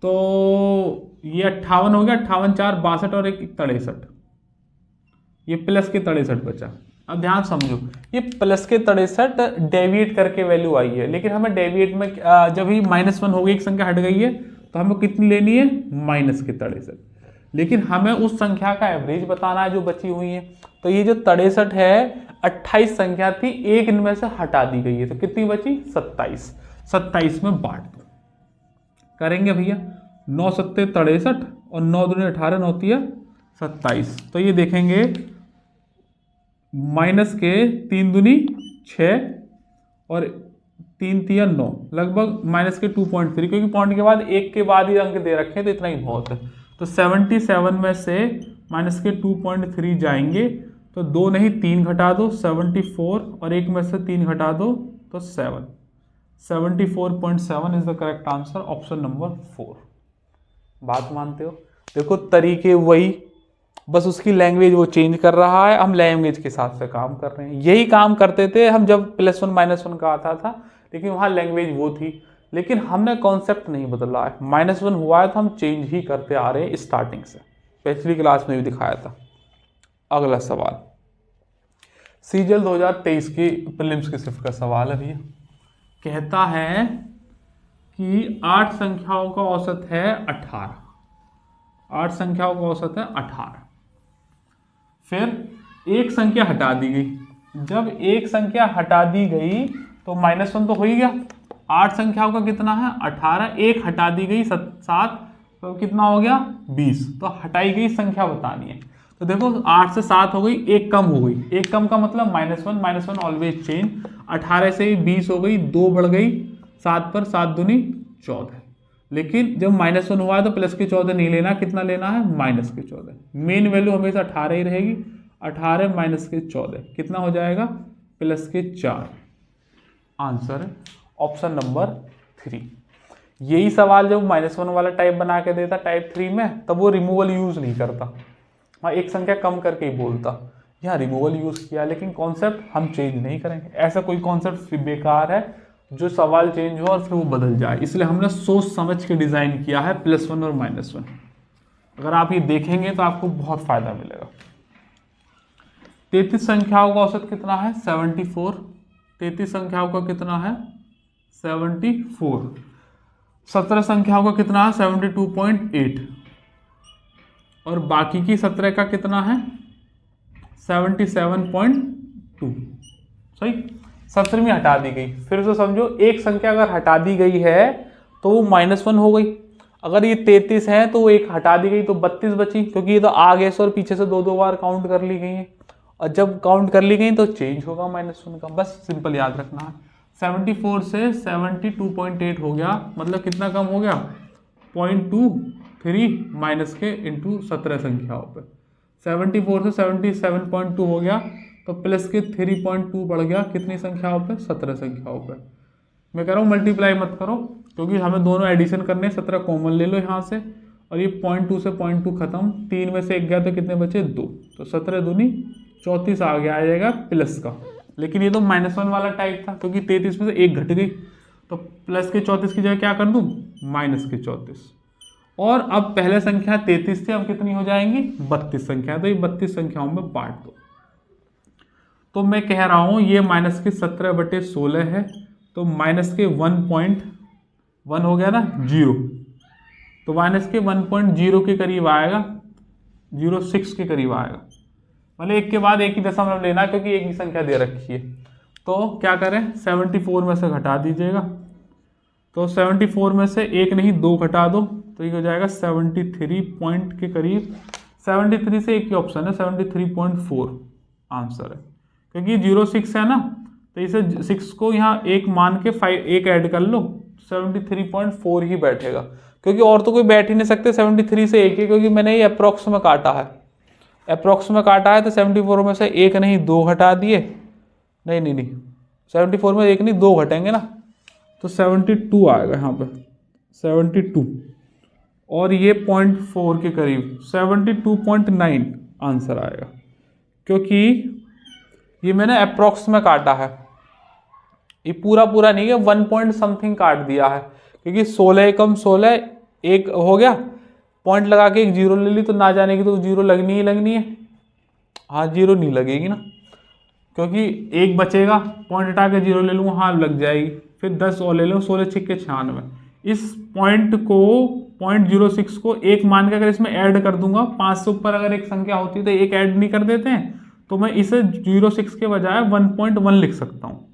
तो ये 58 हो गया, 58 4 62 और 1 63, ये प्लस के 63 बचा। अब ध्यान समझो, ये प्लस के 63 डेविएट करके वैल्यू आई है, लेकिन हमें डेविएट में जब ही -1 हो गई, एक संख्या हट गई है तो हमें कितनी लेनी है -63, लेकिन हमें उस संख्या का एवरेज बताना है जो बची हुई है। तो ये जो 63 है 28 संख्या थी, एक इनमें से हटा दी गई है, तो कितनी बची 27। 27 में बांट दो, करेंगे भैया 9 सत्ते 63 और 9 दूनी 18 9 तिया 27। तो ये देखेंगे माइनस के 3 दूनी 6 और 3 तिया 9, लगभग माइनस के 2.3, क्योंकि पॉइंट के बाद एक के बाद ही अंक दे रखे हैं तो इतना ही बहुत है। तो 77 में से माइनस के 2.3 जाएंगे तो 2 नहीं 3 घटा दो 74, और एक में से 3 घटा दो तो 7। 74.7 is the correct answer, option number 4। बात मानते हो? देखो तरीके वही, बस उसकी लैंग्वेज वो चेंज कर रहा है, हम लैंग्वेज के साथ से काम कर रहे हैं। यही काम करते थे हम जब +1 -1 का आता था, लेकिन वहाँ लैंग्वेज वो थी, लेकिन हमने कॉन्सेप्ट नहीं बदला है। -1 हुआ है तो हम चेंज ही करते आ रहे हैं स्टार्टिंग से, पिछली क्लास में भी दिखाया था। अगला सवाल सीजीएल 2023 की प्रीलिम्स की शिफ्ट का सवाल है भैया। कहता है कि 8 संख्याओं का औसत है 18। 8 संख्याओं का औसत है 18। फिर एक संख्या हटा दी गई। जब एक संख्या हटा दी गई तो -1 तो हो ही गया। 8 संख्याओं का कितना है 18, एक हटा दी गई 7, तो कितना हो गया 20। तो हटाई गई संख्या बतानी है। तो देखो 8 से 7 हो गई, एक कम हो गई, एक कम का मतलब -1 ऑलवेज चेंज। 18 से 20 हो गई, 2 बढ़ गई 7 पर, 7 दूनी 14। लेकिन जब -1 हुआ है तो प्लस के 14 नहीं लेना, कितना लेना है -14। मेन वैल्यू हमेशा 18 ही रहेगी। 18 माइनस के 14 कितना हो जाएगा +4। आंसर है ऑप्शन नंबर 3। यही सवाल जब -1 वाला टाइप बना के देता टाइप 3 में, तब वो रिमूवल यूज नहीं करता, हाँ एक संख्या कम करके ही बोलता। यहाँ रिमूवल यूज किया, लेकिन कॉन्सेप्ट हम चेंज नहीं करेंगे। ऐसा कोई कॉन्सेप्ट बेकार है जो सवाल चेंज हो और फिर वो बदल जाए, इसलिए हमने सोच समझ के डिजाइन किया है +1 और -1। अगर आप ये देखेंगे तो आपको बहुत फायदा मिलेगा। 33 संख्याओं का औसत कितना है 74। 33 संख्याओं का कितना है 74। 17 संख्याओं का कितना है 72.8। और बाकी की 17 का कितना है 77.2। सही, 17वीं हटा दी गई। फिर से समझो, एक संख्या अगर हटा दी गई है तो वो -1 हो गई। अगर ये 33 है तो वो एक हटा दी गई तो 32 बची, क्योंकि ये तो आगे से और पीछे से 2-2 बार काउंट कर ली गई है। और जब काउंट कर ली गई तो चेंज होगा -1 का, बस सिंपल याद रखना है। 74 से 72.8 हो गया, मतलब कितना कम हो गया 0.23 माइनस के इंटू 17 संख्याओं पे। 74 से 77.2 हो गया तो प्लस के 3.2 बढ़ गया कितनी संख्याओं पे 17 संख्याओं पे। मैं कह रहा हूँ मल्टीप्लाई मत करो, क्योंकि हमें दोनों एडिशन करने, 17 कॉमन ले लो यहाँ से, और ये 0.2 से 0.2 खत्म, 3 में से 1 गया तो कितने बचे 2, तो 17 दूनी 34 आ जाएगा प्लस का। लेकिन ये तो -1 वाला टाइप था, क्योंकि 33 में से 1 घट गई, तो प्लस के 34 की जगह क्या कर दूँ माइनस के 34। और अब पहले संख्या 33 थी, अब कितनी हो जाएंगी 32 संख्या, तो ये 32 संख्याओं में बांट दो। तो मैं कह रहा हूँ ये -17/16 है, तो माइनस के 1.1 हो गया ना 0, तो माइनस के 1.0 के करीब आएगा, 0.6 के करीब आएगा। मतलब एक के बाद एक ही दशमलव लेना, क्योंकि एक ही संख्या दे रखी है। तो क्या करें 74 में से घटा दीजिएगा, तो 74 में से 1 नहीं 2 घटा दो, तो ये हो जाएगा 73 पॉइंट के करीब। 73 से एक ही ऑप्शन है 73.4 आंसर है, क्योंकि 0.6 है ना, तो इसे 6 को यहाँ 1 मान के 1 ऐड कर लो, 73.4 ही बैठेगा, क्योंकि और तो कोई बैठ ही नहीं सकते 73 से 1 ही, क्योंकि मैंने ये अप्रॉक्स में काटा है, अप्रॉक्स में काटा है, तो 74 में से 1 नहीं 2 घटा दिए, नहीं 74 में 1 नहीं 2 घटेंगे ना, तो 72 आएगा यहाँ पे 72, और ये 0.4 के करीब 72.9 आंसर आएगा, क्योंकि ये मैंने अप्रॉक्स में काटा है, ये पूरा नहीं है, 1 पॉइंट समथिंग काट दिया है, क्योंकि 16 कम 16 1 हो गया, पॉइंट लगा के एक 0 ले ली, तो ना जाने की तो 0 लगनी ही लगनी है। हाँ 0 नहीं लगेगी ना, क्योंकि 1 बचेगा, पॉइंट हटा के 0 ले लूँगा, हाँ लग जाएगी, फिर 10 और ले लो, 16 छिक्के 96। इस पॉइंट को 0.06 को 1 मान के अगर इसमें ऐड कर दूंगा, 5 से ऊपर अगर एक संख्या होती है तो 1 ऐड नहीं कर देते हैं, तो मैं इसे 0.6 के बजाय 1.1 लिख सकता हूँ।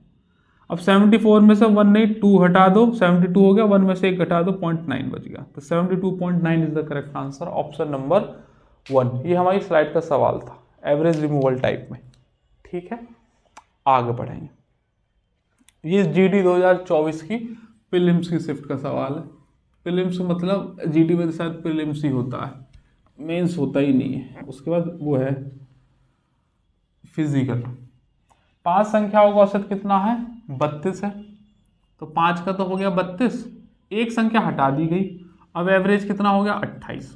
अब 74 में से 1 नहीं 2 हटा दो, 72 हो गया, 1 में से 1 घटा दो, 0.9 बच गया, तो 72.9 is the correct answer, option number 1। ये हमारी स्लाइड का सवाल था, एवरेज रिमूवल टाइप में। ठीक है, आगे बढ़ेंगे। ये GD 2024 की प्रीलिम्स की शिफ्ट का सवाल है। प्रीलिम्स मतलब GD में शायद प्रीलिम्स ही होता है, मेंस होता ही नहीं है। उसके बाद वो है फिजिकल। 5 संख्याओं का औसत कितना है 32 है, तो 5 का तो हो गया 32, एक संख्या हटा दी गई, अब एवरेज कितना हो गया 28।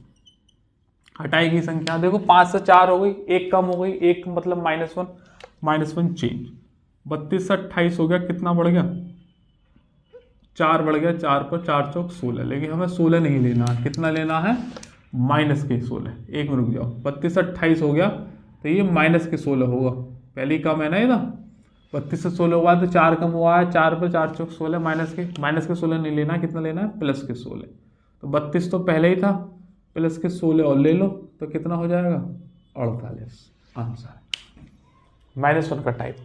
हटाई गई संख्या देखो 5 से 4 हो गई, एक कम हो गई, एक मतलब -1 चेंज। 32 से 28 हो गया, कितना बढ़ गया 4 बढ़ गया, 4 पर 4 चौक 16, लेकिन हमें 16 नहीं लेना है, कितना लेना है -16। एक में रुक जाओ, 32 से 28 हो गया तो ये -16 होगा, पहले ही कम है ना, ये था 32 से 16 हुआ तो 4 कम हुआ है, 4 पर 4 चौक 16, माइनस के 16 नहीं लेना, कितना लेना है +16। तो 32 तो पहले ही था, +16 और ले लो तो कितना हो जाएगा 48 आंसर, -1 का टाइप।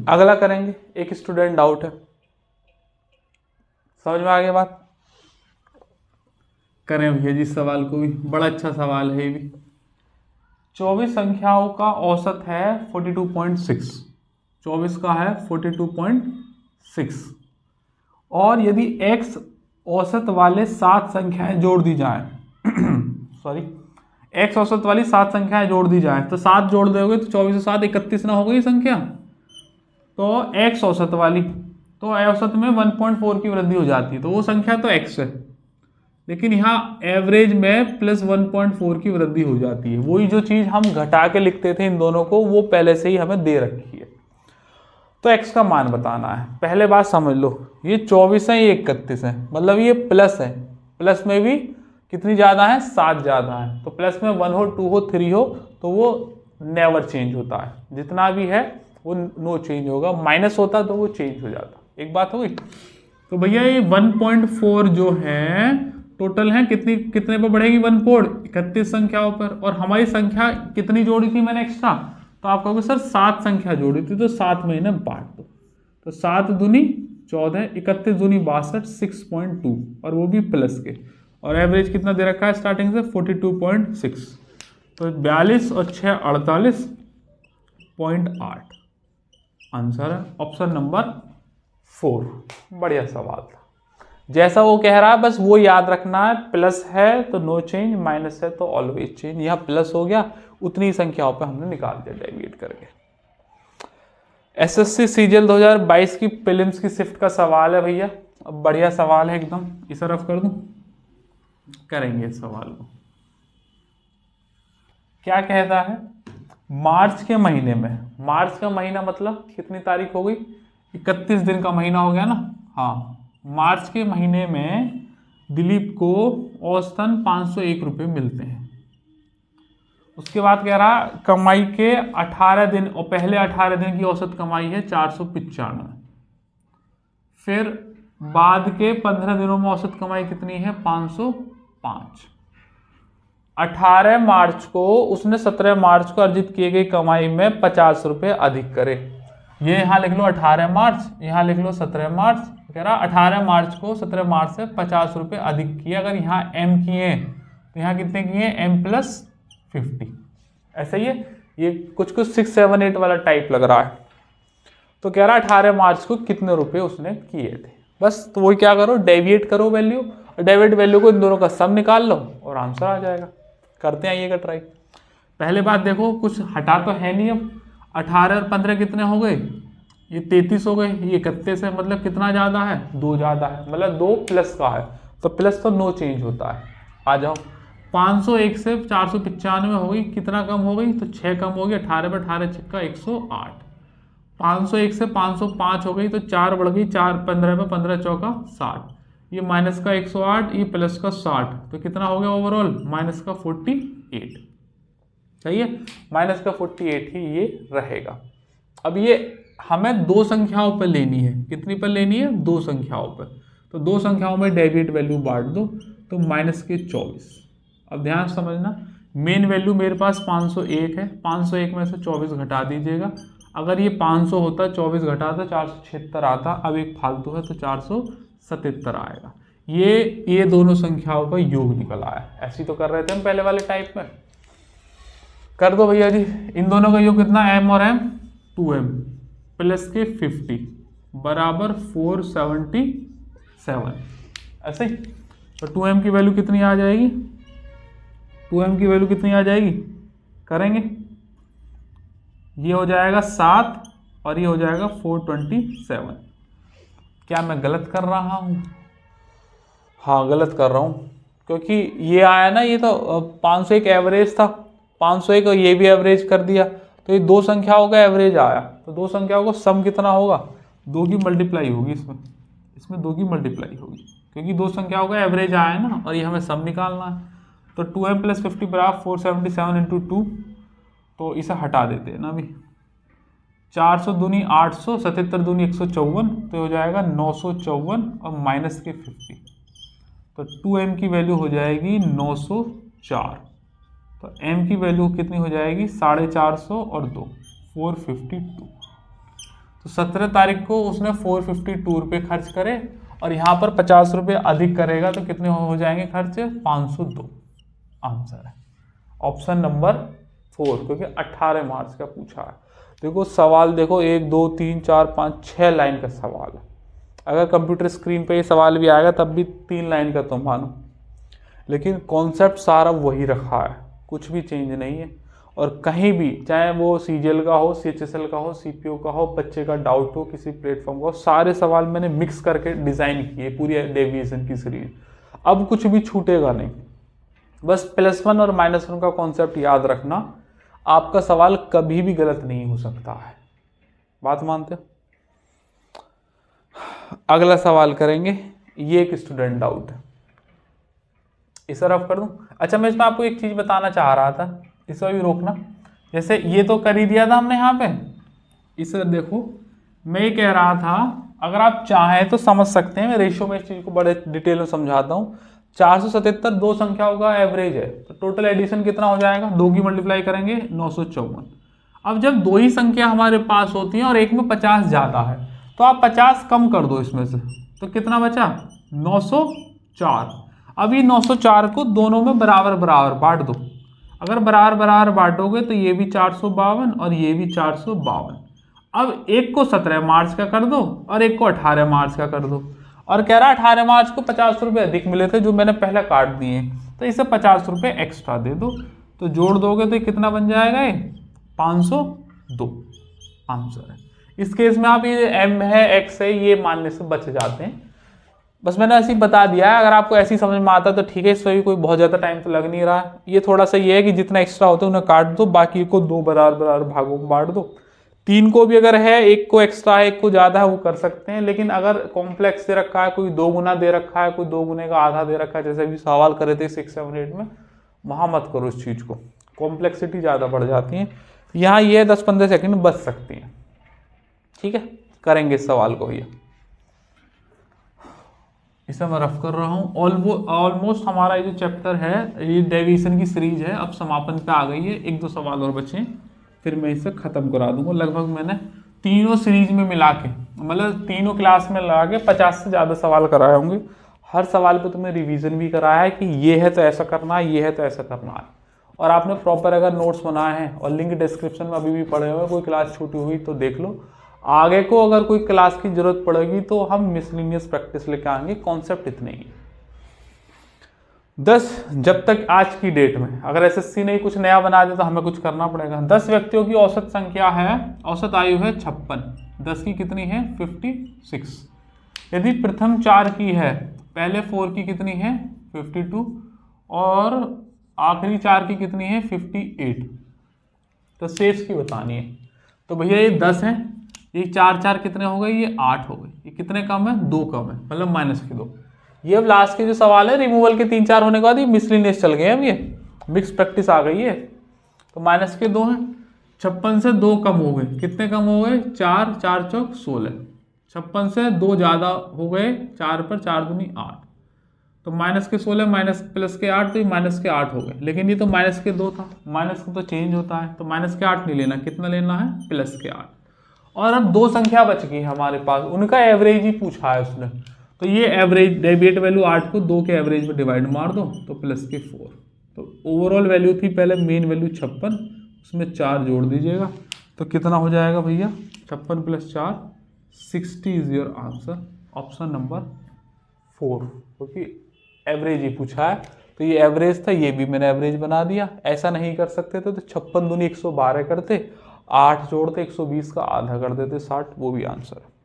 अगला करेंगे, एक स्टूडेंट डाउट है, समझ में आ गई बात, करें भैया जी सवाल को भी, बड़ा अच्छा सवाल है ये भी। 24 संख्याओं का औसत है 42.6, 24 का है 42.6, और यदि x औसत वाले 7 संख्याएं जोड़ दी जाए सॉरी, x औसत वाली 7 संख्याएं जोड़ दी जाए, तो 7 जोड़ दोगे तो 24 से 7 31 ना हो गई संख्या, तो x औसत वाली, तो औसत में 1.4 की वृद्धि हो जाती है, तो वो संख्या तो x है, लेकिन यहाँ एवरेज में +1.4 की वृद्धि हो जाती है। वही जो चीज़ हम घटा के लिखते थे इन दोनों को, वो पहले से ही हमें दे रखी है। तो x का मान बताना है। पहले बात समझ लो, ये 24 है, ये 31 है, मतलब ये प्लस है, प्लस में भी कितनी ज़्यादा है 7 ज़्यादा है, तो प्लस में 1 हो 2 हो 3 हो तो वो नेवर चेंज होता है, जितना भी है वो नो चेंज होगा, माइनस होता तो वो चेंज हो जाता। एक बात हो गई। तो भैया ये 1.4 जो है टोटल है कितने पर बढ़ेगी 1 पोड 31 संख्याओं पर, और हमारी संख्या कितनी जोड़ी थी मैंने एक्स्ट्रा, तो आप कहोगे सर 7 संख्या जोड़ी थी, तो 7 में इन्हें बांट दो, तो 7 दूनी 14, 31 दूनी 62, 6.2, और वो भी प्लस के, और एवरेज कितना दे रखा है स्टार्टिंग से 42.6, तो 42 और 6 48.8 आंसर है ऑप्शन नंबर 4। बढ़िया सवाल था, जैसा वो कह रहा है बस वो याद रखना है, प्लस है तो नो चेंज, माइनस है तो ऑलवेज चेंज। यहाँ प्लस हो गया, उतनी संख्याओं पे हमने निकाल दिया डेविएट करके। एसएससी सीजीएल 2022 की प्रीलिम्स की शिफ्ट का सवाल है भैया, अब बढ़िया सवाल है एकदम, इस तरफ कर दूं, करेंगे इस सवाल को। क्या कहता है, मार्च के महीने में, मार्च का महीना मतलब कितनी तारीख हो गई, 31 दिन का महीना हो गया ना, हाँ, मार्च के महीने में दिलीप को औसतन 501 रुपये मिलते हैं। उसके बाद कह रहा कमाई के 18 दिन, और पहले 18 दिन की औसत कमाई है 495, फिर बाद के 15 दिनों में औसत कमाई कितनी है 505। 18 मार्च को उसने 17 मार्च को अर्जित किए गई कमाई में 50 रुपये अधिक करे। ये यहाँ लिख लो 18 मार्च, यहाँ लिख लो 17 मार्च। कह रहा 18 मार्च को 17 मार्च से 50 रुपये अधिक किए। अगर यहाँ m किए तो यहाँ कितने किए m+50, ऐसा ही है। ये कुछ 6, 7, 8 वाला टाइप लग रहा है। तो कह रहा 18 मार्च को कितने रुपए उसने किए थे। बस तो वही क्या करो, डेविएट करो वैल्यू, डेविएट वैल्यू को इन दोनों का सम निकाल लो और आंसर आ जाएगा। करते हैं आइएगा ट्राई। पहले बात देखो, कुछ हटा तो है नहीं। अब 18 और 15 कितने हो गए, ये 33 हो गए, ये 31 है, मतलब कितना ज़्यादा है 2 ज़्यादा है, मतलब 2 प्लस का है, तो प्लस तो नो चेंज होता है। आ जाओ, 501 से 495 हो गई, कितना कम हो गई तो 6 कम हो गई, 18 पर 18 छिक्का 108। 501 से 505 हो गई तो 4 बढ़ गई, 4 15 पर 15 चौका 60, ये माइनस का 108, ये प्लस का 60, तो कितना हो गया ओवरऑल माइनस का 48। सही है, माइनस का 48 ही ये रहेगा। अब ये हमें 2 संख्याओं पर लेनी है, कितनी पर लेनी है 2 संख्याओं पर, तो 2 संख्याओं में डेविएट वैल्यू बांट दो तो माइनस के 24। अब ध्यान समझना, मेन वैल्यू मेरे पास 501 है, 501 में से 24 घटा दीजिएगा। अगर ये 500 होता 24 घटाता 476 आता, अब एक फालतू है तो 477 आएगा। ये दोनों संख्याओं का योग निकल आया। ऐसे तो कर रहे थे हम पहले वाले टाइप में। कर दो भैया जी, इन दोनों का योग कितना, m और m 2m प्लस के 50 बराबर 477, ऐसे ही। तो 2m की वैल्यू कितनी आ जाएगी, 2m की वैल्यू कितनी आ जाएगी, करेंगे, ये हो जाएगा 7 और ये हो जाएगा 427। क्या मैं गलत कर रहा हूँ, हाँ गलत कर रहा हूँ, क्योंकि ये आया ना, ये तो 501 एवरेज था, 501 और ये भी एवरेज कर दिया, तो ये 2 संख्याओं का एवरेज आया। तो 2 संख्याओं को सम कितना होगा, 2 की मल्टीप्लाई होगी, इसमें 2 की मल्टीप्लाई होगी, क्योंकि 2 संख्याओं का एवरेज आया है ना, और ये हमें सम निकालना है। तो 2m + 50 बराबर 477 × 2, तो इसे हटा देते हैं ना अभी। 400 दूनी 800, 77 दूनी 154, तो हो जाएगा 954 और माइनस के 50, तो 2m की वैल्यू हो जाएगी 904। तो m की वैल्यू कितनी हो जाएगी 450 और 2 452। तो 17 तारीख को उसने 452 रुपये खर्च करे, और यहाँ पर 50 रुपये अधिक करेगा तो कितने हो जाएंगे खर्च, 502 आंसर है ऑप्शन नंबर 4, क्योंकि 18 मार्च का पूछा है। देखो सवाल देखो, 1 2 3 4 5 6 लाइन का सवाल है। अगर कंप्यूटर स्क्रीन पे ये सवाल भी आएगा तब भी 3 लाइन का तो मानो, लेकिन कॉन्सेप्ट सारा वही रखा है, कुछ भी चेंज नहीं है। और कहीं भी, चाहे वो सीजीएल का हो, सीएचएसएल का हो, सीपीओ का हो, बच्चे का डाउट हो किसी प्लेटफॉर्म का हो, सारे सवाल मैंने मिक्स करके डिज़ाइन किए पूरी डेविएशन की सीरीज। अब कुछ भी छूटेगा नहीं, बस +1 और -1 का कॉन्सेप्ट याद रखना, आपका सवाल कभी भी गलत नहीं हो सकता है। बात मानते हो? अगला सवाल करेंगे, ये एक स्टूडेंट डाउट है, इस तरफ कर दूं। अच्छा, मैं इसमें आपको एक चीज बताना चाह रहा था, इसे भी रोकना। जैसे ये तो कर ही दिया था हमने यहाँ पे, इसे देखो, मैं ये कह रहा था अगर आप चाहें तो समझ सकते हैं, मैं रेशियो में इस चीज को बड़े डिटेल में समझाता हूँ। 477 दो संख्याओं का एवरेज है, तो टोटल एडिशन कितना हो जाएगा, 2 की मल्टीप्लाई करेंगे 954। अब जब दो ही संख्या हमारे पास होती हैं और एक में 50 ज़्यादा है, तो आप 50 कम कर दो इसमें से, तो कितना बचा 904। अब ये 904 को दोनों में बराबर बराबर बांट दो। अगर बराबर बराबर बांटोगे तो ये भी 452 और ये भी 452। अब एक को 17 मार्च का कर दो और एक को 18 मार्च का कर दो, और कह रहा 18 मार्च को 50 रुपये अधिक मिले थे जो मैंने पहले काट दिए, तो इसे 50 रुपये एक्स्ट्रा दे दो। तो जोड़ दोगे तो कितना बन जाएगा, ये 502 आंसर है। इस केस में आप ये m है x है ये मानने से बच जाते हैं। बस मैंने ऐसे ही बता दिया है, अगर आपको ऐसी समझ में आता तो ठीक है, इसमें भी कोई बहुत ज़्यादा टाइम तो लग नहीं रहा है। ये थोड़ा सा ये है कि जितना एक्स्ट्रा होता है उन्हें काट दो, बाकी को 2 बराबर बराबर भागों में बांट दो। 3 को भी अगर है, एक को एक्स्ट्रा है एक को ज़्यादा है वो कर सकते हैं, लेकिन अगर कॉम्प्लेक्स दे रखा है, कोई 2 गुना दे रखा है, कोई 2 गुने का आधा दे रखा है, जैसे अभी सवाल करे थे 6, 7, 8 में, वहाँ मत करो इस चीज़ को, कॉम्प्लेक्सिटी ज़्यादा बढ़ जाती है। यहाँ ये 10-15 सेकेंड बच सकती हैं। ठीक है, करेंगे इस सवाल को भैया, इसे मैं रफ कर रहा हूँ। ऑलमोस्ट हमारा ये जो चैप्टर है ये डेविएशन की सीरीज है, अब समापन पे आ गई है। 1-2 सवाल और बचे फिर मैं इसे ख़त्म करा दूंगा। लगभग मैंने तीनों सीरीज में मिला के, मतलब तीनों क्लास में लगा के 50 से ज़्यादा सवाल कराए होंगे। हर सवाल पे तुम्हें रिवीजन भी कराया है कि ये है तो ऐसा करना है, ये है तो ऐसा करना है, और आपने प्रॉपर अगर नोट्स बनाए हैं, और लिंक डिस्क्रिप्शन में अभी भी पड़े हुए, कोई क्लास छूटी हुई तो देख लो। आगे को अगर कोई क्लास की जरूरत पड़ेगी तो हम मिसलिनियस प्रैक्टिस लेके आएंगे, कॉन्सेप्ट इतने ही। 10 जब तक आज की डेट में अगर एसएससी ने कुछ नया बना दिया तो हमें कुछ करना पड़ेगा। 10 व्यक्तियों की औसत संख्या है, औसत आयु है 56, 10 की कितनी है 56। यदि प्रथम 4 की है, पहले 4 की कितनी है 52, और आखिरी 4 की कितनी है 58, तो शेष की बतानी है। तो भैया ये 10 है, ये 4 कितने हो गए, ये 8 हो गए, ये कितने कम है 2 कम है, मतलब माइनस के 2। ये अब लास्ट के जो सवाल है रिमूवल के 3-4 होने के बाद ये मिसलिनियस चल गए, अब ये मिक्स प्रैक्टिस आ गई है, तो माइनस के 2 हैं। 56 से 2 कम हो गए, कितने कम हो गए 4, 4 चौक 16। 56 से 2 ज़्यादा हो गए, 4 पर 4 दूनी 8, तो माइनस के 16 माइनस प्लस के 8, तो ये माइनस के 8 हो गए। लेकिन ये तो माइनस के 2 था, माइनस का तो चेंज होता है, तो माइनस के 8 नहीं लेना, कितना लेना है प्लस के 8। और अब 2 संख्या बच गई हमारे पास, उनका एवरेज ही पूछा है उसने, तो ये एवरेज डेविएट वैल्यू 8 को 2 के एवरेज में डिवाइड मार दो, तो प्लस के 4। तो ओवरऑल वैल्यू थी पहले मेन वैल्यू 56, उसमें 4 जोड़ दीजिएगा, तो कितना हो जाएगा भैया 56 + 4, 60 is your answer, option number 4, क्योंकि एवरेज ही पूछा है। तो ये एवरेज था, ये भी मैंने एवरेज बना दिया। ऐसा नहीं कर सकते थे तो 56 दूनी 112 करते, 8 जोड़ते 120 का आधा कर देते 60, वो भी आंसर है।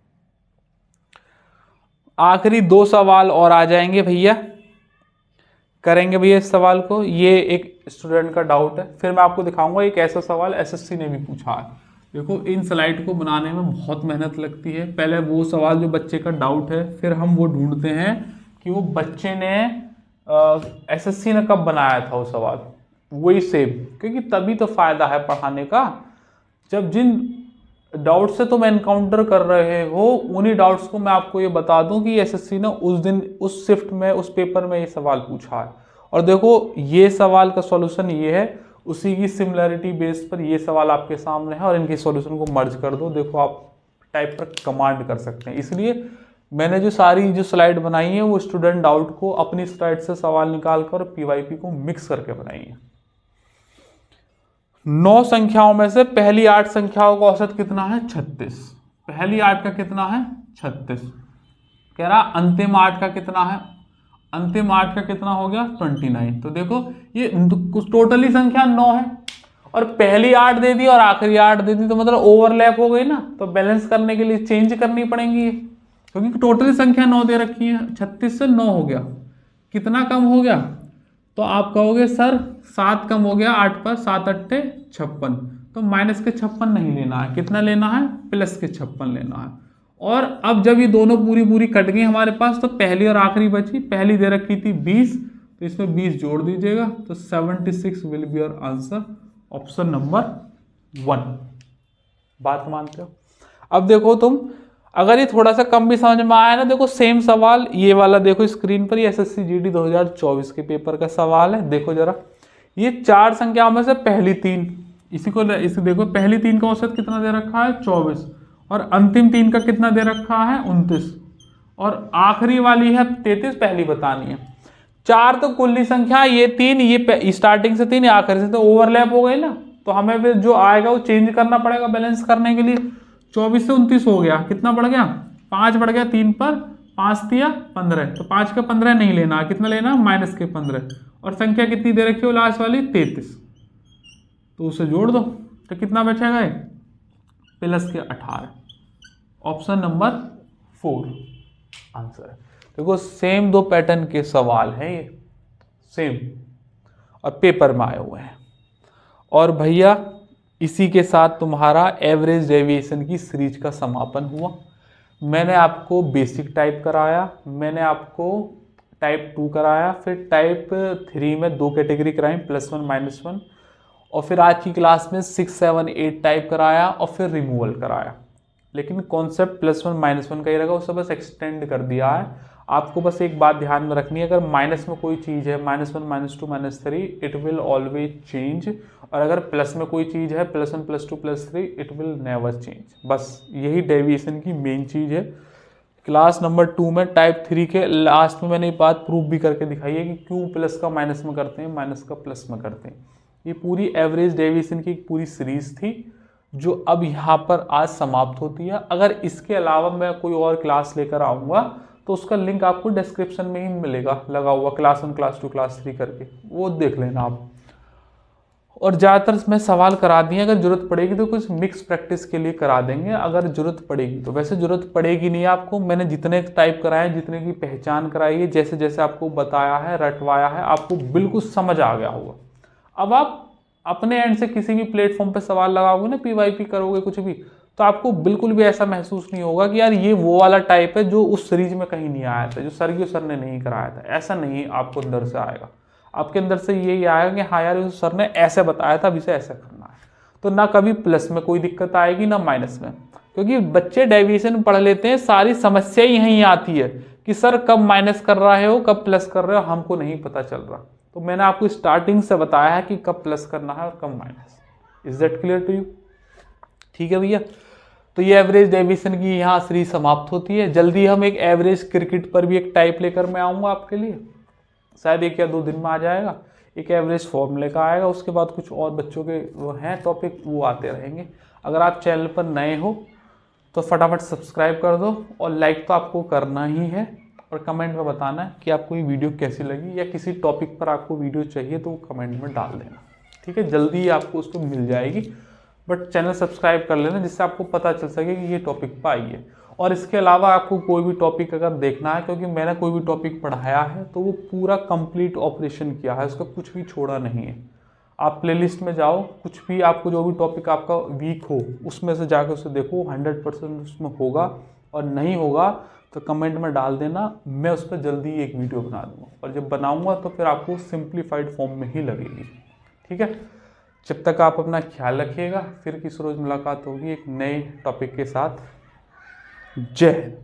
आखिरी 2 सवाल और आ जाएंगे भैया, करेंगे भैया इस सवाल को। ये एक स्टूडेंट का डाउट है, फिर मैं आपको दिखाऊंगा एक ऐसा सवाल एसएससी ने भी पूछा है। देखो इन स्लाइड को बनाने में बहुत मेहनत लगती है। पहले वो सवाल जो बच्चे का डाउट है, फिर हम वो ढूंढते हैं कि वो बच्चे ने एसएससी ने कब बनाया था वो सवाल, वही सेम, क्योंकि तभी तो फायदा है पढ़ाने का। जब जिन डाउट से तुम एनकाउंटर कर रहे हो, उन्हीं डाउट्स को मैं आपको ये बता दूं कि एसएससी ने उस दिन उस शिफ्ट में उस पेपर में ये सवाल पूछा है। और देखो ये सवाल का सॉल्यूशन ये है, उसी की सिमिलरिटी बेस पर ये सवाल आपके सामने है, और इनके सॉल्यूशन को मर्ज कर दो। देखो आप टाइप पर कमांड कर सकते हैं। इसलिए मैंने जो सारी जो स्लाइड बनाई है वो स्टूडेंट डाउट को अपनी स्लाइड से सवाल निकाल कर पीवाईपी को मिक्स करके बनाई है। 9 संख्याओं में से पहली 8 संख्याओं का औसत कितना है 36। पहली 8 का कितना है 36। कह रहा अंतिम 8 का कितना है, अंतिम 8 का कितना हो गया 29। तो देखो ये कुछ टोटली संख्या 9 है, और पहली 8 दे दी और आखिरी 8 दे दी, तो मतलब ओवरलैप हो गई ना। तो बैलेंस करने के लिए चेंज करनी पड़ेंगी, क्योंकि टोटली संख्या 9 दे रखी है। 36 से 9 हो गया, कितना कम हो गया, तो आप कहोगे सर 7 कम हो गया 8 पर, 7 8 56, तो माइनस के 56 नहीं लेना है, कितना लेना है प्लस के 56 लेना है। और अब जब ये दोनों पूरी पूरी कट गई हमारे पास, तो पहली और आखिरी बची। पहली दे रखी थी 20, तो इसमें 20 जोड़ दीजिएगा, तो 76 will be your answer, option number 1। बात मानते हो। अब देखो तुम अगर ये थोड़ा सा कम भी समझ में आया ना, देखो सेम सवाल ये वाला देखो स्क्रीन पर, ये एसएससी जीडी 2024 के पेपर का सवाल है। देखो जरा, ये 4 संख्याओं में से पहली 3, इसे देखो पहली 3 का औसत कितना दे रखा है 24, और अंतिम 3 का कितना दे रखा है 29, और आखिरी वाली है 33, पहली बतानी है। 4 तो कुल्ली संख्या, ये 3, ये स्टार्टिंग से 3, आखिर से, तो ओवरलैप हो गई ना, तो हमें फिर जो आएगा वो चेंज करना पड़ेगा बैलेंस करने के लिए। 24 से 29 हो गया, कितना बढ़ गया 5 बढ़ गया, 3 पर 5 दिया 15, तो 5 का 15 नहीं लेना, कितना लेना माइनस के 15, और संख्या कितनी दे रखी हो लास्ट वाली 33, तो उसे जोड़ दो, तो कितना बचेगा प्लस के 18। ऑप्शन नंबर 4 आंसर है। देखो सेम 2 पैटर्न के सवाल हैं ये, सेम, और पेपर में आए हुए हैं। और भैया इसी के साथ तुम्हारा एवरेज डेविएशन की सीरीज का समापन हुआ। मैंने आपको बेसिक टाइप कराया, मैंने आपको टाइप 2 कराया, फिर टाइप 3 में 2 कैटेगरी कराई, +1 -1, और फिर आज की क्लास में 6, 7, 8 टाइप कराया, और फिर रिमूवल कराया। लेकिन कॉन्सेप्ट +1 -1 का ही रहेगा, उससे बस एक्सटेंड कर दिया है। आपको बस एक बात ध्यान में रखनी है, अगर माइनस में कोई चीज़ है, -1, -2, -3, इट विल ऑलवेज चेंज, और अगर प्लस में कोई चीज़ है, +1, +2, +3, इट विल नेवर चेंज। बस यही डेविएशन की मेन चीज़ है। क्लास नंबर 2 में टाइप 3 के लास्ट में मैंने ये बात प्रूव भी करके दिखाई है कि क्यों प्लस का माइनस में करते हैं, माइनस का प्लस में करते हैं। ये पूरी एवरेज डेविएशन की एक पूरी सीरीज थी, जो अब यहाँ पर आज समाप्त होती है। अगर इसके अलावा मैं कोई और क्लास लेकर आऊँगा तो उसका लिंक आपको डिस्क्रिप्शन में ही मिलेगा लगा हुआ, क्लास 1, क्लास 2, क्लास 3 करके, वो देख लेना आप। और ज़्यादातर मैं सवाल करा दिए, अगर जरूरत पड़ेगी तो कुछ मिक्स प्रैक्टिस के लिए करा देंगे, अगर जरूरत पड़ेगी तो। वैसे जरूरत पड़ेगी नहीं आपको, मैंने जितने टाइप कराए, जितने की पहचान कराई है, जैसे जैसे आपको बताया है, रटवाया है, आपको बिल्कुल समझ आ गया होगा। अब आप अपने एंड से किसी भी प्लेटफॉर्म पे सवाल लगाओगे ना, PYP करोगे कुछ भी, तो आपको बिल्कुल भी ऐसा महसूस नहीं होगा कि यार ये वो वाला टाइप है जो उस सीरीज में कहीं नहीं आया था, जो सर ने नहीं कराया था। ऐसा नहीं आपको अंदर से आएगा, आपके अंदर से यही आएगा कि हाँ यार उस सर ने ऐसे बताया था, अब इसे ऐसा करना है। तो ना कभी प्लस में कोई दिक्कत आएगी, ना माइनस में, क्योंकि बच्चे डेविएशन पढ़ लेते हैं, सारी समस्या ही यहीं आती है कि सर कब माइनस कर रहे हो, कब प्लस कर रहे हो, हमको नहीं पता चल रहा। तो मैंने आपको स्टार्टिंग से बताया है कि कब प्लस करना है और कब minus. Is that clear to you? ठीक है भैया, तो ये एवरेज डेविएशन की यहाँ सीरीज समाप्त होती है। जल्दी हम एक एवरेज क्रिकेट पर भी एक टाइप लेकर मैं आऊँगा आपके लिए, शायद 1 या 2 दिन में आ जाएगा। एक एवरेज फॉर्मूले का आएगा, उसके बाद कुछ और बच्चों के वो हैं टॉपिक, वो आते रहेंगे। अगर आप चैनल पर नए हो तो फटाफट सब्सक्राइब कर दो, और लाइक तो आपको करना ही है, और कमेंट में बताना है कि आपको ये वीडियो कैसी लगी, या किसी टॉपिक पर आपको वीडियो चाहिए तो कमेंट में डाल देना। ठीक है, जल्दी ही आपको उस पर मिल जाएगी, बट चैनल सब्सक्राइब कर लेना, जिससे आपको पता चल सके कि ये टॉपिक पर आई है। और इसके अलावा आपको कोई भी टॉपिक अगर देखना है, क्योंकि मैंने कोई भी टॉपिक पढ़ाया है तो वो पूरा कंप्लीट ऑपरेशन किया है, उसका कुछ भी छोड़ा नहीं है। आप प्लेलिस्ट में जाओ, कुछ भी आपको जो भी टॉपिक आपका वीक हो उसमें से जाकर उसे देखो, 100% उसमें होगा, और नहीं होगा तो कमेंट में डाल देना, मैं उस पर जल्दी एक वीडियो बना दूँगा, और जब बनाऊँगा तो फिर आपको सिंप्लीफाइड फॉर्म में ही लगेगी। ठीक है, जब तक आप अपना ख्याल रखिएगा, फिर किसी रोज़ मुलाकात होगी एक नए टॉपिक के साथ। जय हिंद।